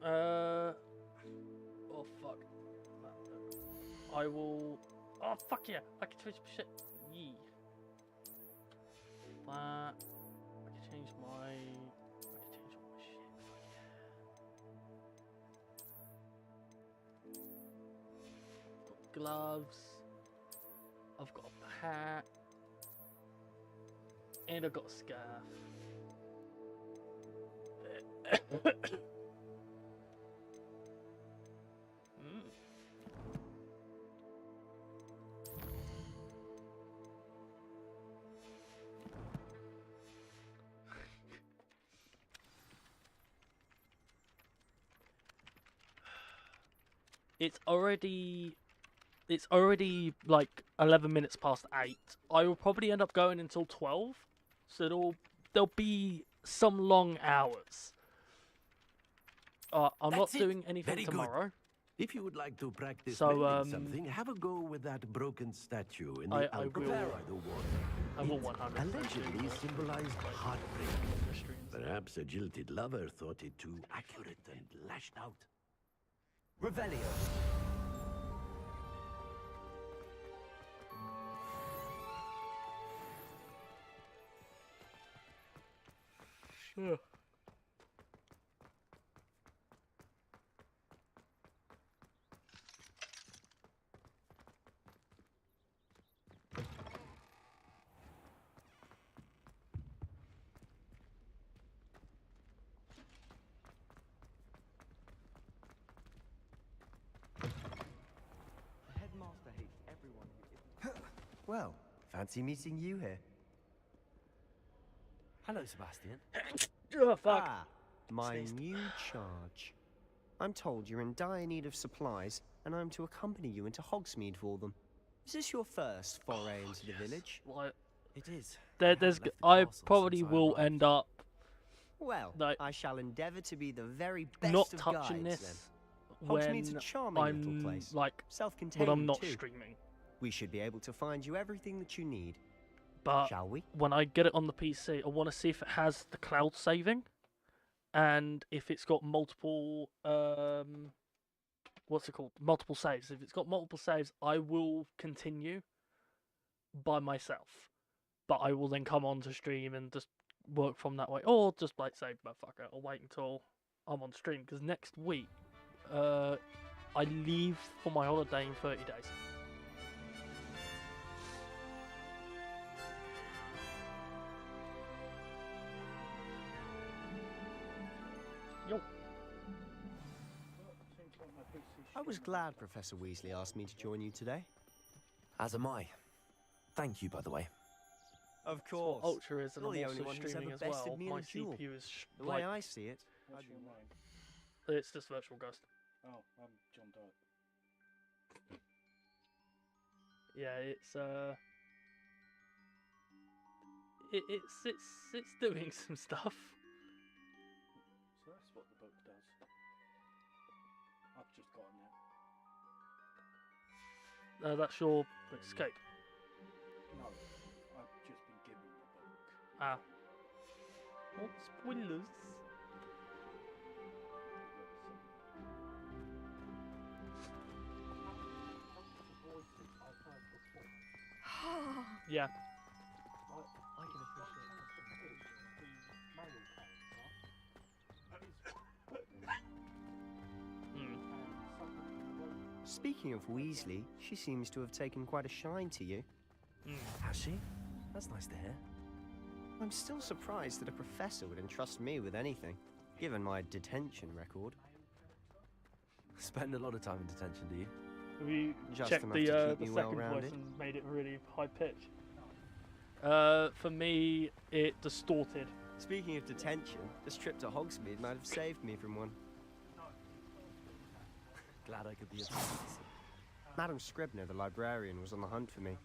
Oh fuck. I will. Oh fuck yeah! I can switch shit. Yee. That. I can change my. Shit. Fuck yeah. Got gloves. I've got a hat. And I've got a scarf. It's already like 11 minutes past 8. I will probably end up going until 12, so there'll be some long hours. I'm not doing anything Very tomorrow. Good. If you would like to practice So, mending something, have a go with that broken statue in the alcove. I will 100%. Allegedly symbolized heartbreak. Perhaps a jilted lover thought it too accurate and lashed out. Revelio. Sure. The headmaster hates everyone who isn't. Well, fancy meeting you here. Hello, Sebastian. Oh, fuck. Ah, my new charge. I'm told you're in dire need of supplies, and I'm to accompany you into Hogsmeade for them. Is this your first foray into the village? What? It is. I probably will end up. Well, like, I shall endeavour to be the very best not of touching guides, this then. when Hogsmeade's a charming little I'm place. like Self-contained when I'm not too. streaming. We should be able to find you everything that you need. But Shall we? when I get it on the PC, I want to see if it has the cloud saving, and if it's got multiple what's it called? Multiple saves. If it's got multiple saves, I will continue by myself. But I will then come on to stream and just work from that way, or just like say, motherfucker, I'll wait until I'm on stream because next week, I leave for my holiday in 30 days. Yo. I was glad Professor Weasley asked me to join you today. As am I. Thank you, by the way. Of course. Ultra is, and You're I'm the only also one who's streaming ever as well. bested me in My a duel. CPU is The way I see it. it's just Virtual Ghost. Oh, I'm John Doe. Yeah, it's it's doing some stuff. So that's what the book does. I've just gotten it. That's your escape. No, I've just been given the book. Ah. What spoilers? Voices I've heard before. Yeah. I can appreciate Speaking of Weasley, she seems to have taken quite a shine to you. Has she? That's nice to hear. I'm still surprised that a professor would entrust me with anything, given my detention record. Spend a lot of time in detention, do you? Have you Just checked enough to the keep me second well-rounded. voice and made it really high pitch? For me, it distorted. Speaking of detention, this trip to Hogsmeade might have saved me from one. Glad I could be of service. Madam Scribner, the librarian, was on the hunt for me,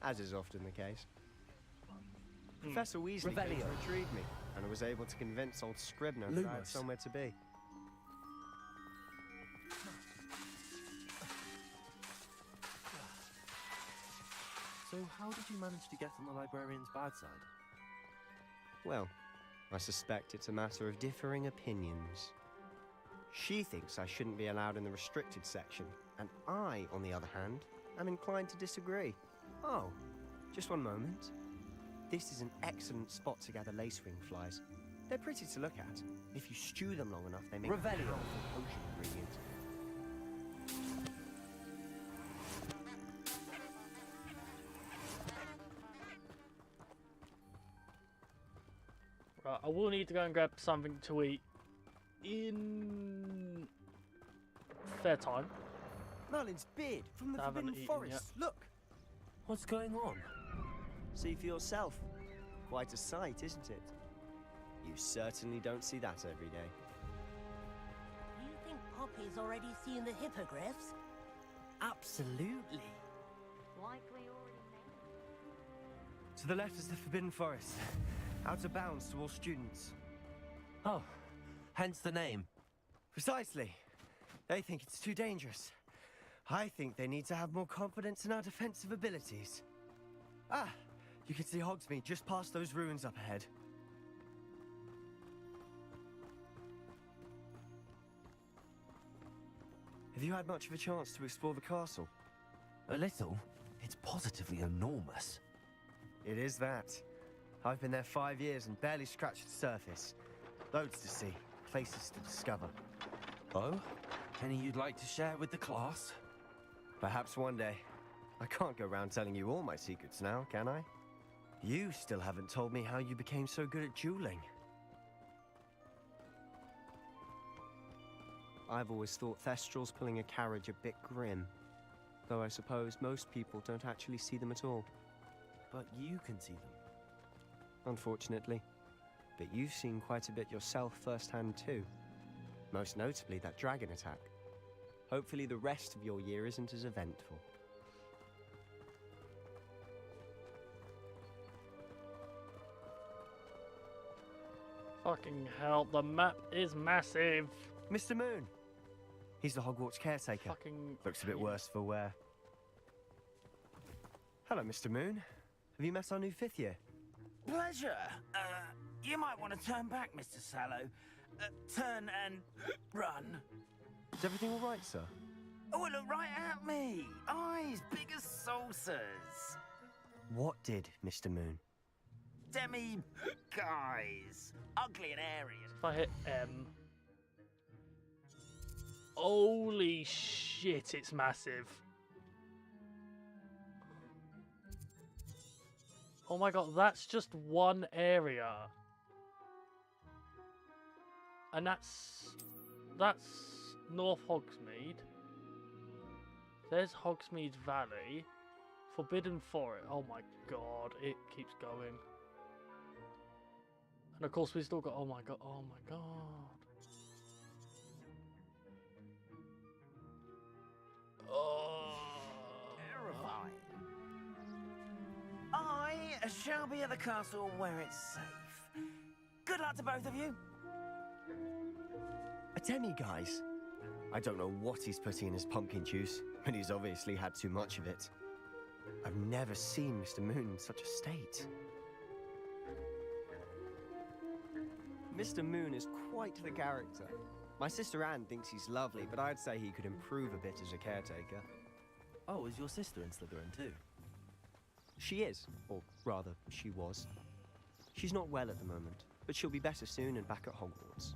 as is often the case. Professor Weasley came to retrieve me, and I was able to convince old Scribner that I had Lumos. somewhere to be. So how did you manage to get on the librarian's bad side? Well, I suspect it's a matter of differing opinions. She thinks I shouldn't be allowed in the restricted section, and I, on the other hand, am inclined to disagree. Oh, just one moment. This is an excellent spot to gather lacewing flies. They're pretty to look at. If you stew them long enough, they make a powerful potion ingredient. Right, I will need to go and grab something to eat in fair time. Merlin's beard from the I haven't Forbidden eaten Forest. Look! What's going on? See for yourself. Quite a sight, isn't it? You certainly don't see that every day. Do you think Poppy's already seen the hippogriffs? Absolutely. Likely already made. To the left is the Forbidden Forest. Out of bounds to all students. Oh, hence the name. Precisely. They think it's too dangerous. I think they need to have more confidence in our defensive abilities. Ah, you can see Hogsmeade just past those ruins up ahead. Have you had much of a chance to explore the castle? A little. It's positively enormous. It is that. I've been there 5 years and barely scratched the surface. Loads to see, places to discover. Oh? Any you'd like to share with the class? Perhaps one day. I can't go around telling you all my secrets now, can I? You still haven't told me how you became so good at dueling. I've always thought Thestrals pulling a carriage a bit grim. Though I suppose most people don't actually see them at all. But you can see them. Unfortunately. But you've seen quite a bit yourself firsthand too. Most notably that dragon attack. Hopefully the rest of your year isn't as eventful. Fucking hell, the map is massive. Mr. Moon! He's the Hogwarts caretaker. Fucking Looks a bit worse for wear. Hello, Mr. Moon. Have you met our new 5th year? Pleasure. You might want to turn back, Mr. Sallow. Turn and run. Is everything all right, sir? Oh, look right at me. Eyes big as saucers. What did, Mr. Moon? Demi guys. Ugly and airy. If I hit M. Holy shit, it's massive. Oh my god, that's just one area. And that's North Hogsmeade. There's Hogsmeade Valley. Forbidden Forest. Oh my god, it keeps going. And of course we still got, oh my god, oh my god. Oh. Terrifying. I shall be at the castle where it's safe. Good luck to both of you. A demi-guise? I don't know what he's putting in his pumpkin juice, but he's obviously had too much of it. I've never seen Mr. Moon in such a state. Mr. Moon is quite the character. My sister Anne thinks he's lovely, but I'd say he could improve a bit as a caretaker. Oh, is your sister in Slytherin too? She is, or rather, she was. She's not well at the moment, but she'll be better soon and back at Hogwarts.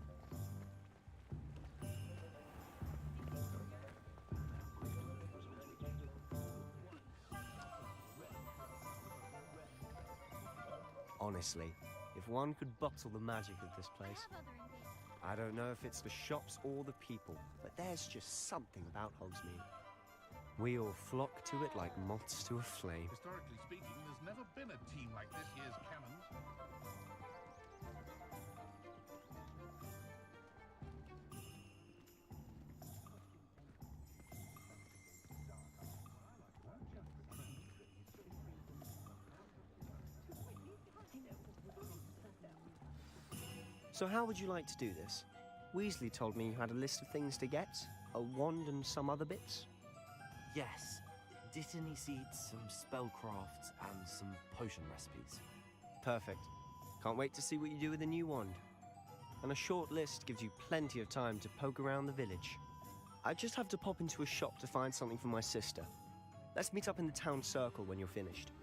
Honestly, if one could bottle the magic of this place. I don't know if it's the shops or the people, but there's just something about Hogsmeade. We all flock to it like moths to a flame. Historically speaking, there's never been a team like this year's Cannons. So how would you like to do this? Weasley told me you had a list of things to get, a wand and some other bits. Yes, Dittany seeds, some spellcrafts, and some potion recipes. Perfect. Can't wait to see what you do with the new wand. And a short list gives you plenty of time to poke around the village. I just have to pop into a shop to find something for my sister. Let's meet up in the town circle when you're finished.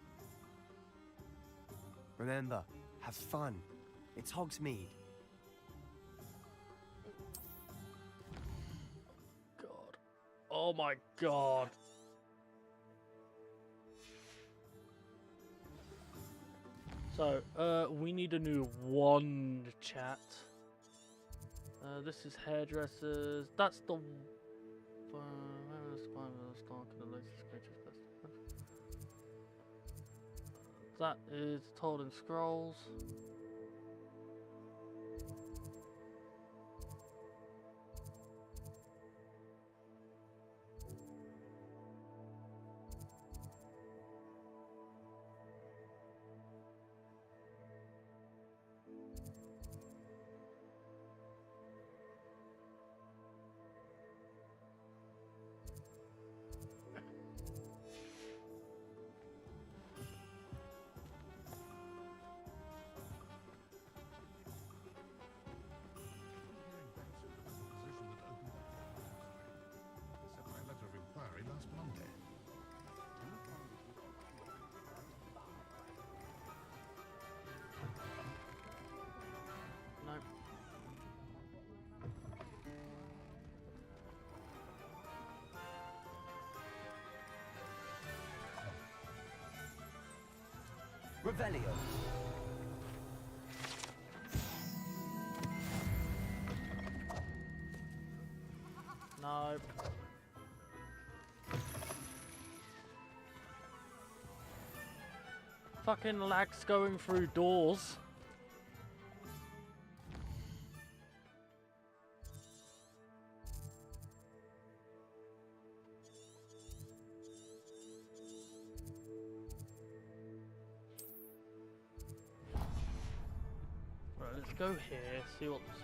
Remember, have fun. It's Hogsmeade. God. Oh my god. So, we need a new wand, chat. This is hairdressers. That's the... That is told in scrolls. Last Monday. No. Revelio. No. Fucking lags going through doors. Right, let's go here, see what this is.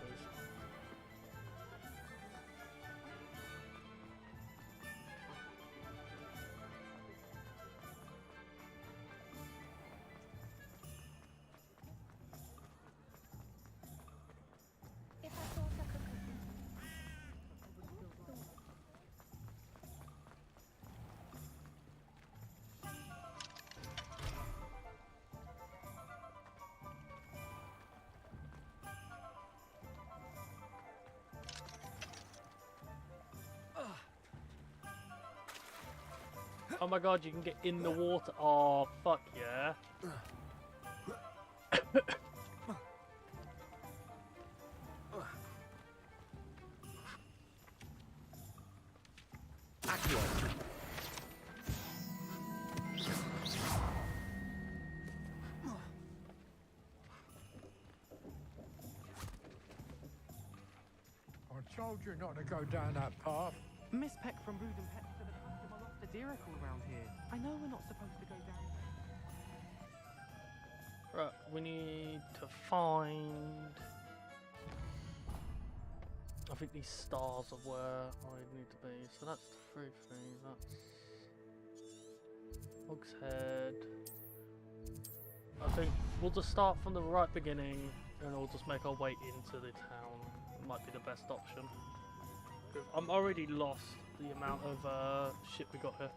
Oh my god, you can get in the water. Oh, fuck yeah. I told you not to go down that path. Miss Peck from Brood and Pet said that I lost a miracle around here. I know we're not supposed to go down. Right, we need to find... I think these stars are where I need to be. So that's the 3-3, that's... Hog's Head. I think we'll just start from the right beginning and we'll just make our way into the town. Might be the best option. I'm already lost the amount of shit we got here.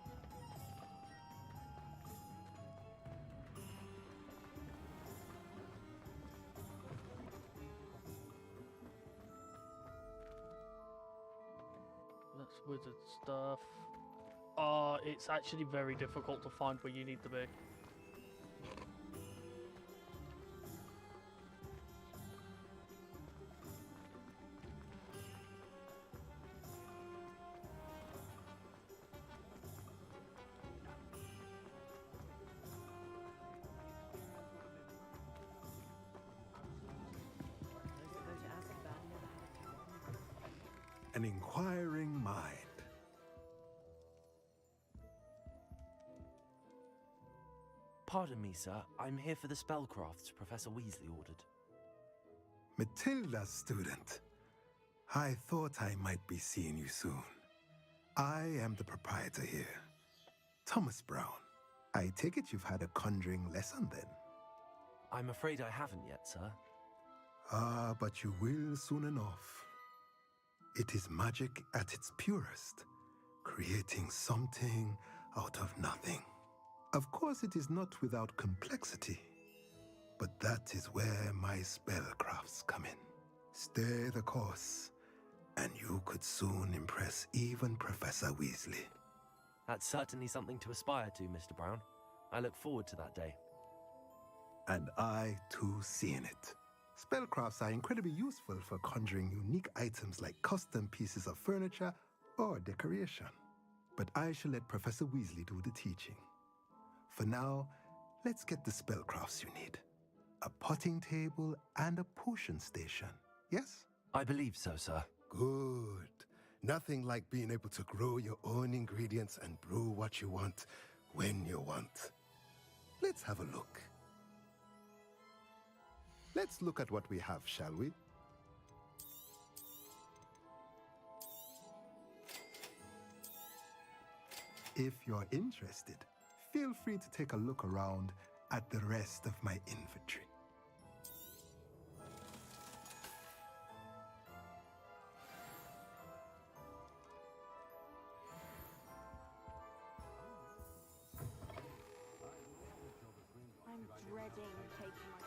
wizard stuff. It's actually very difficult to find where you need to be. An inquiring mind. Pardon me, sir. I'm here for the spellcrafts Professor Weasley ordered. Matilda's student. I thought I might be seeing you soon. I am the proprietor here, Thomas Brown. I take it you've had a conjuring lesson then? I'm afraid I haven't yet, sir. Ah, but you will soon enough. It is magic at its purest, creating something out of nothing. Of course, it is not without complexity, but that is where my spellcrafts come in. Stay the course, and you could soon impress even Professor Weasley. That's certainly something to aspire to, Mr. Brown. I look forward to that day. And I, too, seeing it. Spellcrafts are incredibly useful for conjuring unique items like custom pieces of furniture or decoration. But I shall let Professor Weasley do the teaching. For now, let's get the spellcrafts you need. A potting table and a potion station, yes? I believe so, sir. Good. Nothing like being able to grow your own ingredients and brew what you want when you want. Let's have a look. Let's look at what we have, shall we? If you're interested, feel free to take a look around at the rest of my inventory. I'm dreading taking my...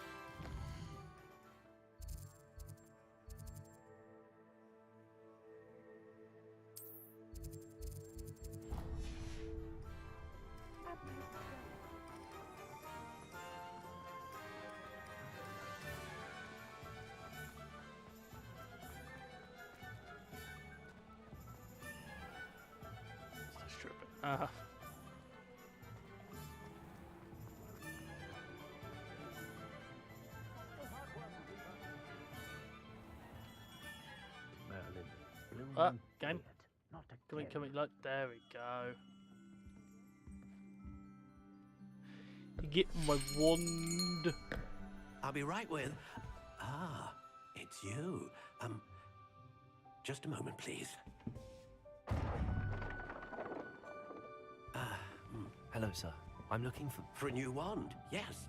Let's strip it. Game. Come in, look. There we go. You get my wand. I'll be right with... Ah, it's you. Just a moment, please. Hello, sir. I'm looking for... For a new wand, yes.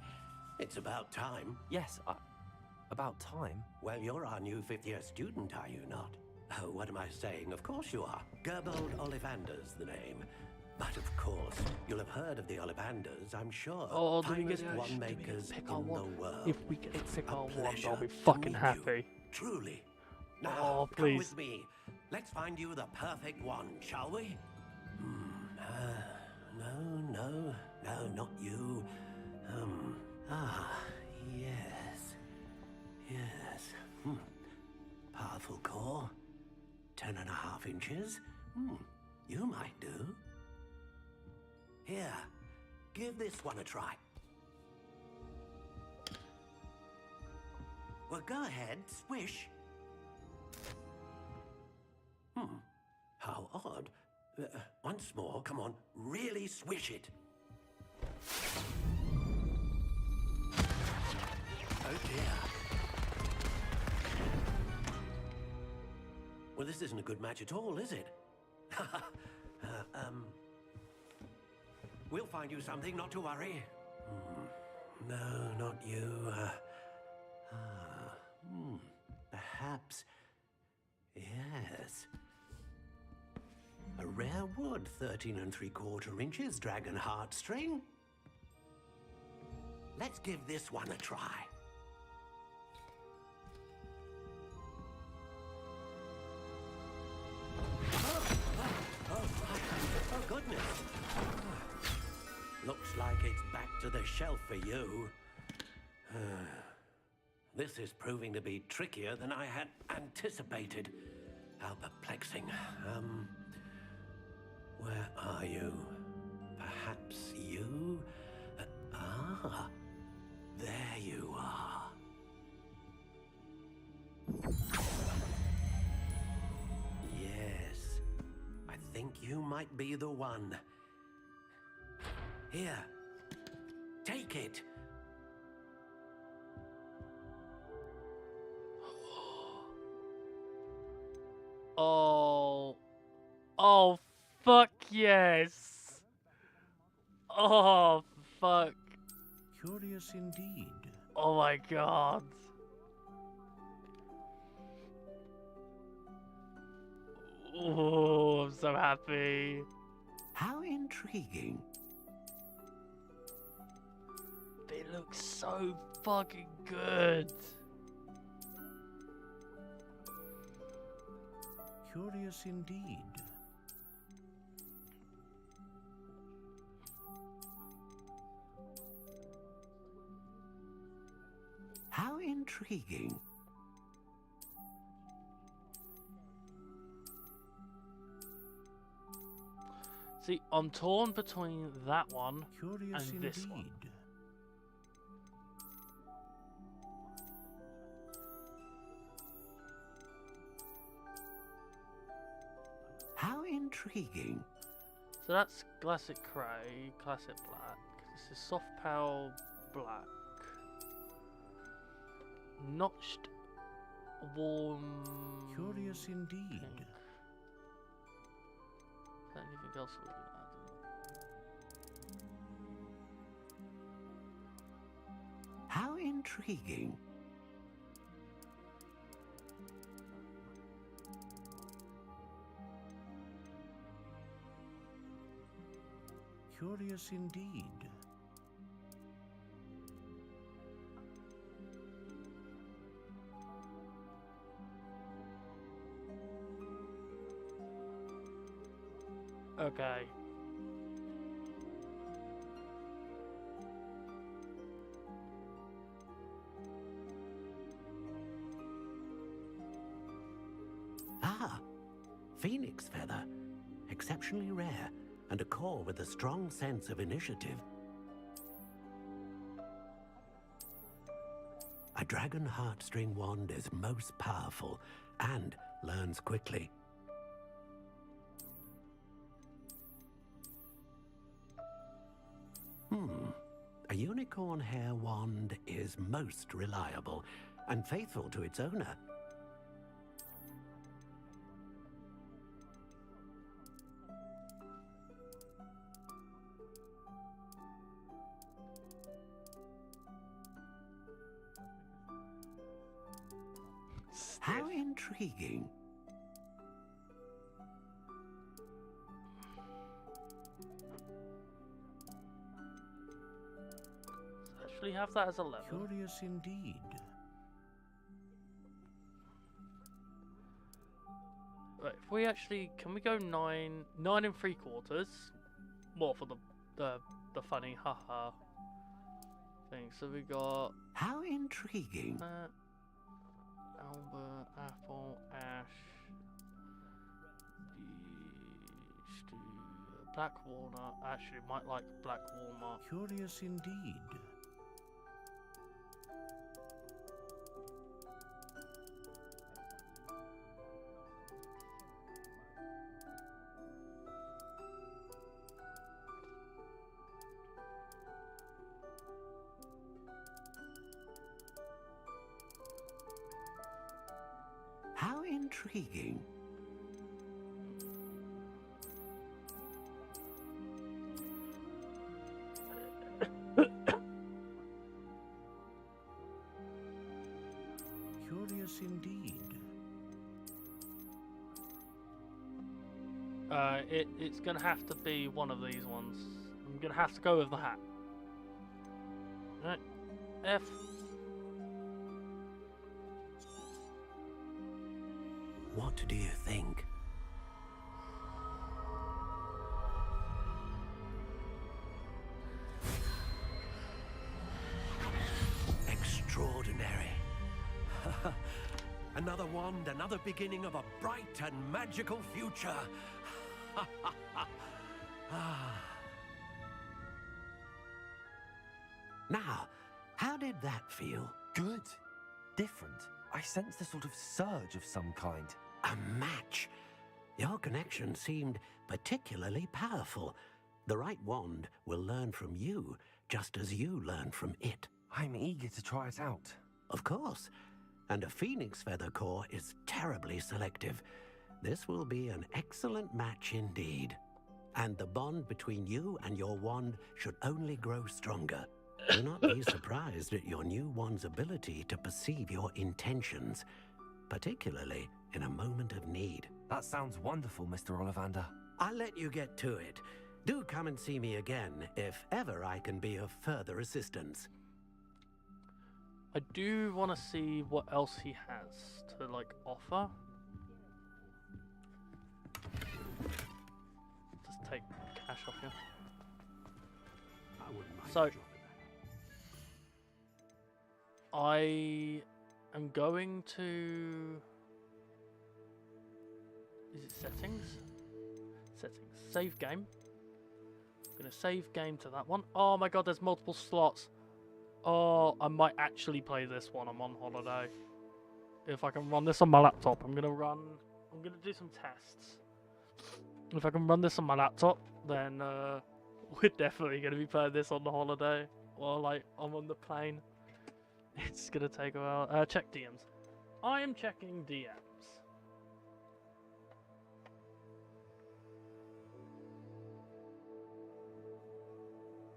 It's about time. Yes, about time? Well, you're our new fifth-year student, are you not? Oh, what am I saying? Of course you are. Gerbold Ollivander's the name. But of course, you'll have heard of the Ollivanders, I'm sure. Oh, do we get wand makers in the world. If we get to pick our wand, I'll be to fucking meet happy. You. Truly. Now, Oh, come please. with me. Let's find you the perfect wand, shall we? No, not you. Yes. Powerful core. 10.5 inches. You might do. Here, give this one a try. Well, go ahead, swish. How odd. Once more, come on, really swish it. Oh dear. Well, this isn't a good match at all, is it? We'll find you something, not to worry. No, not you. Perhaps. Yes. A rare wood, 13 3/4 inches, dragon heartstring. Let's give this one a try. shelf for you. This is proving to be trickier than I had anticipated. How perplexing. Where are you? Perhaps you? There you are. Yes, I think you might be the one. Here, take it. Oh. Oh, fuck yes. Oh, fuck. Curious indeed. Oh my god. Oh, I'm so happy. How intriguing. They look so fucking good. Curious indeed. How intriguing. See, I'm torn between that one Curious and this one. indeed. How intriguing. So that's classic grey, classic black. This is soft pale black. Notched warm. Curious indeed. Pink. Is there anything else we can add? How intriguing. Curious indeed. Okay. Ah, phoenix feather. Exceptionally rare, and a core with a strong sense of initiative. A dragon heartstring wand is most powerful and learns quickly. A unicorn hair wand is most reliable and faithful to its owner. How intriguing. Actually have that as 11. Curious indeed. Right, if we actually, can we go 9 and 3/4? More for the funny haha thing. So we got How intriguing. Albert, Apple, Ash, Black Walnut. Actually, might like Black Walnut. Curious indeed. How intriguing. Curious indeed. It's gonna have to be one of these ones. I'm gonna have to go with the hat. Right, F. What do you think? Another wand, another beginning of a bright and magical future. Now, how did that feel? Good. Different. I sensed a sort of surge of some kind. A match. Your connection seemed particularly powerful. The right wand will learn from you, just as you learn from it. I'm eager to try it out. Of course. And a phoenix feather core is terribly selective. This will be an excellent match indeed. And the bond between you and your wand should only grow stronger. Do not be surprised at your new wand's ability to perceive your intentions, particularly in a moment of need. That sounds wonderful, Mr. Ollivander. I'll let you get to it. Do come and see me again if ever I can be of further assistance. I do want to see what else he has to, like, offer. Just take cash off you. I wouldn't mind So, dropping I am going to... Is it settings? Settings. Save game. I'm going to save game to that one. Oh my god, there's multiple slots. Oh, I might actually play this one. I'm on holiday. If I can run this on my laptop, I'm going to do some tests. If I can run this on my laptop, then we're definitely going to be playing this on the holiday. Or like, I'm on the plane. It's going to take a while. Check DMs. I am checking DMs.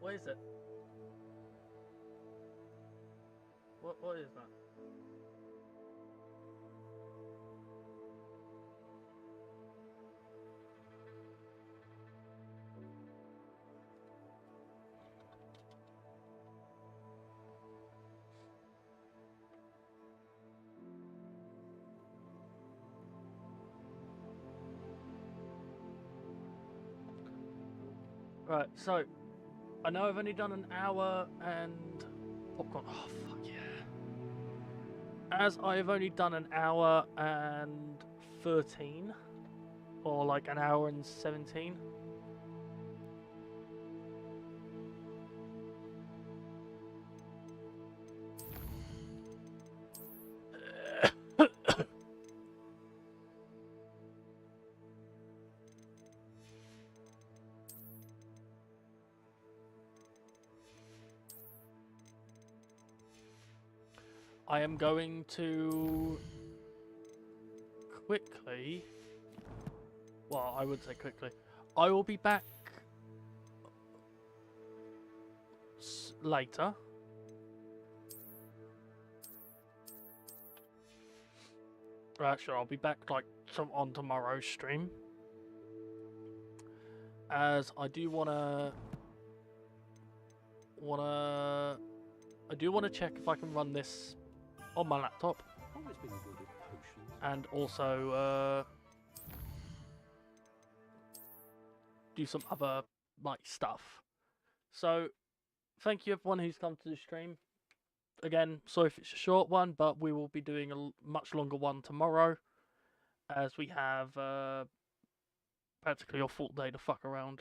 What is it? What is that? Right, so I know I've only done an hour and popcorn. Oh fuck yeah! As I've only done an hour and 13, or like an hour and 17. I am going to quickly, well, I would say quickly, I will be back later. Actually, I'll be back like on tomorrow's stream, as I do wanna check if I can run this on my laptop, Always been good at potions. and also do some other like stuff. So thank you everyone who's come to the stream. Again, sorry if it's a short one, but we will be doing a much longer one tomorrow, as we have practically a full day to fuck around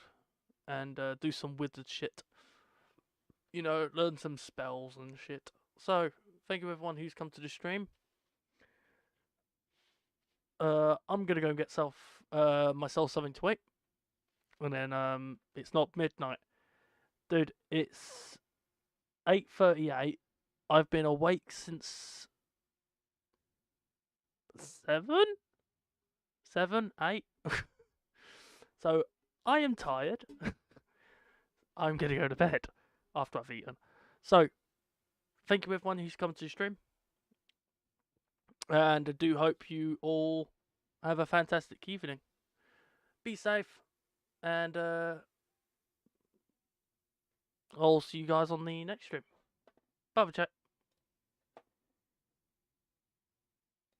and do some wizard shit. You know, learn some spells and shit. So thank you everyone who's come to the stream. I'm gonna go and get myself something to eat, and then it's not midnight, dude. It's 8:38. I've been awake since 7, 8. So I am tired. I'm gonna go to bed after I've eaten. So thank you everyone who's come to the stream, and I do hope you all have a fantastic evening. Be safe, and I'll see you guys on the next stream. Bye, chat.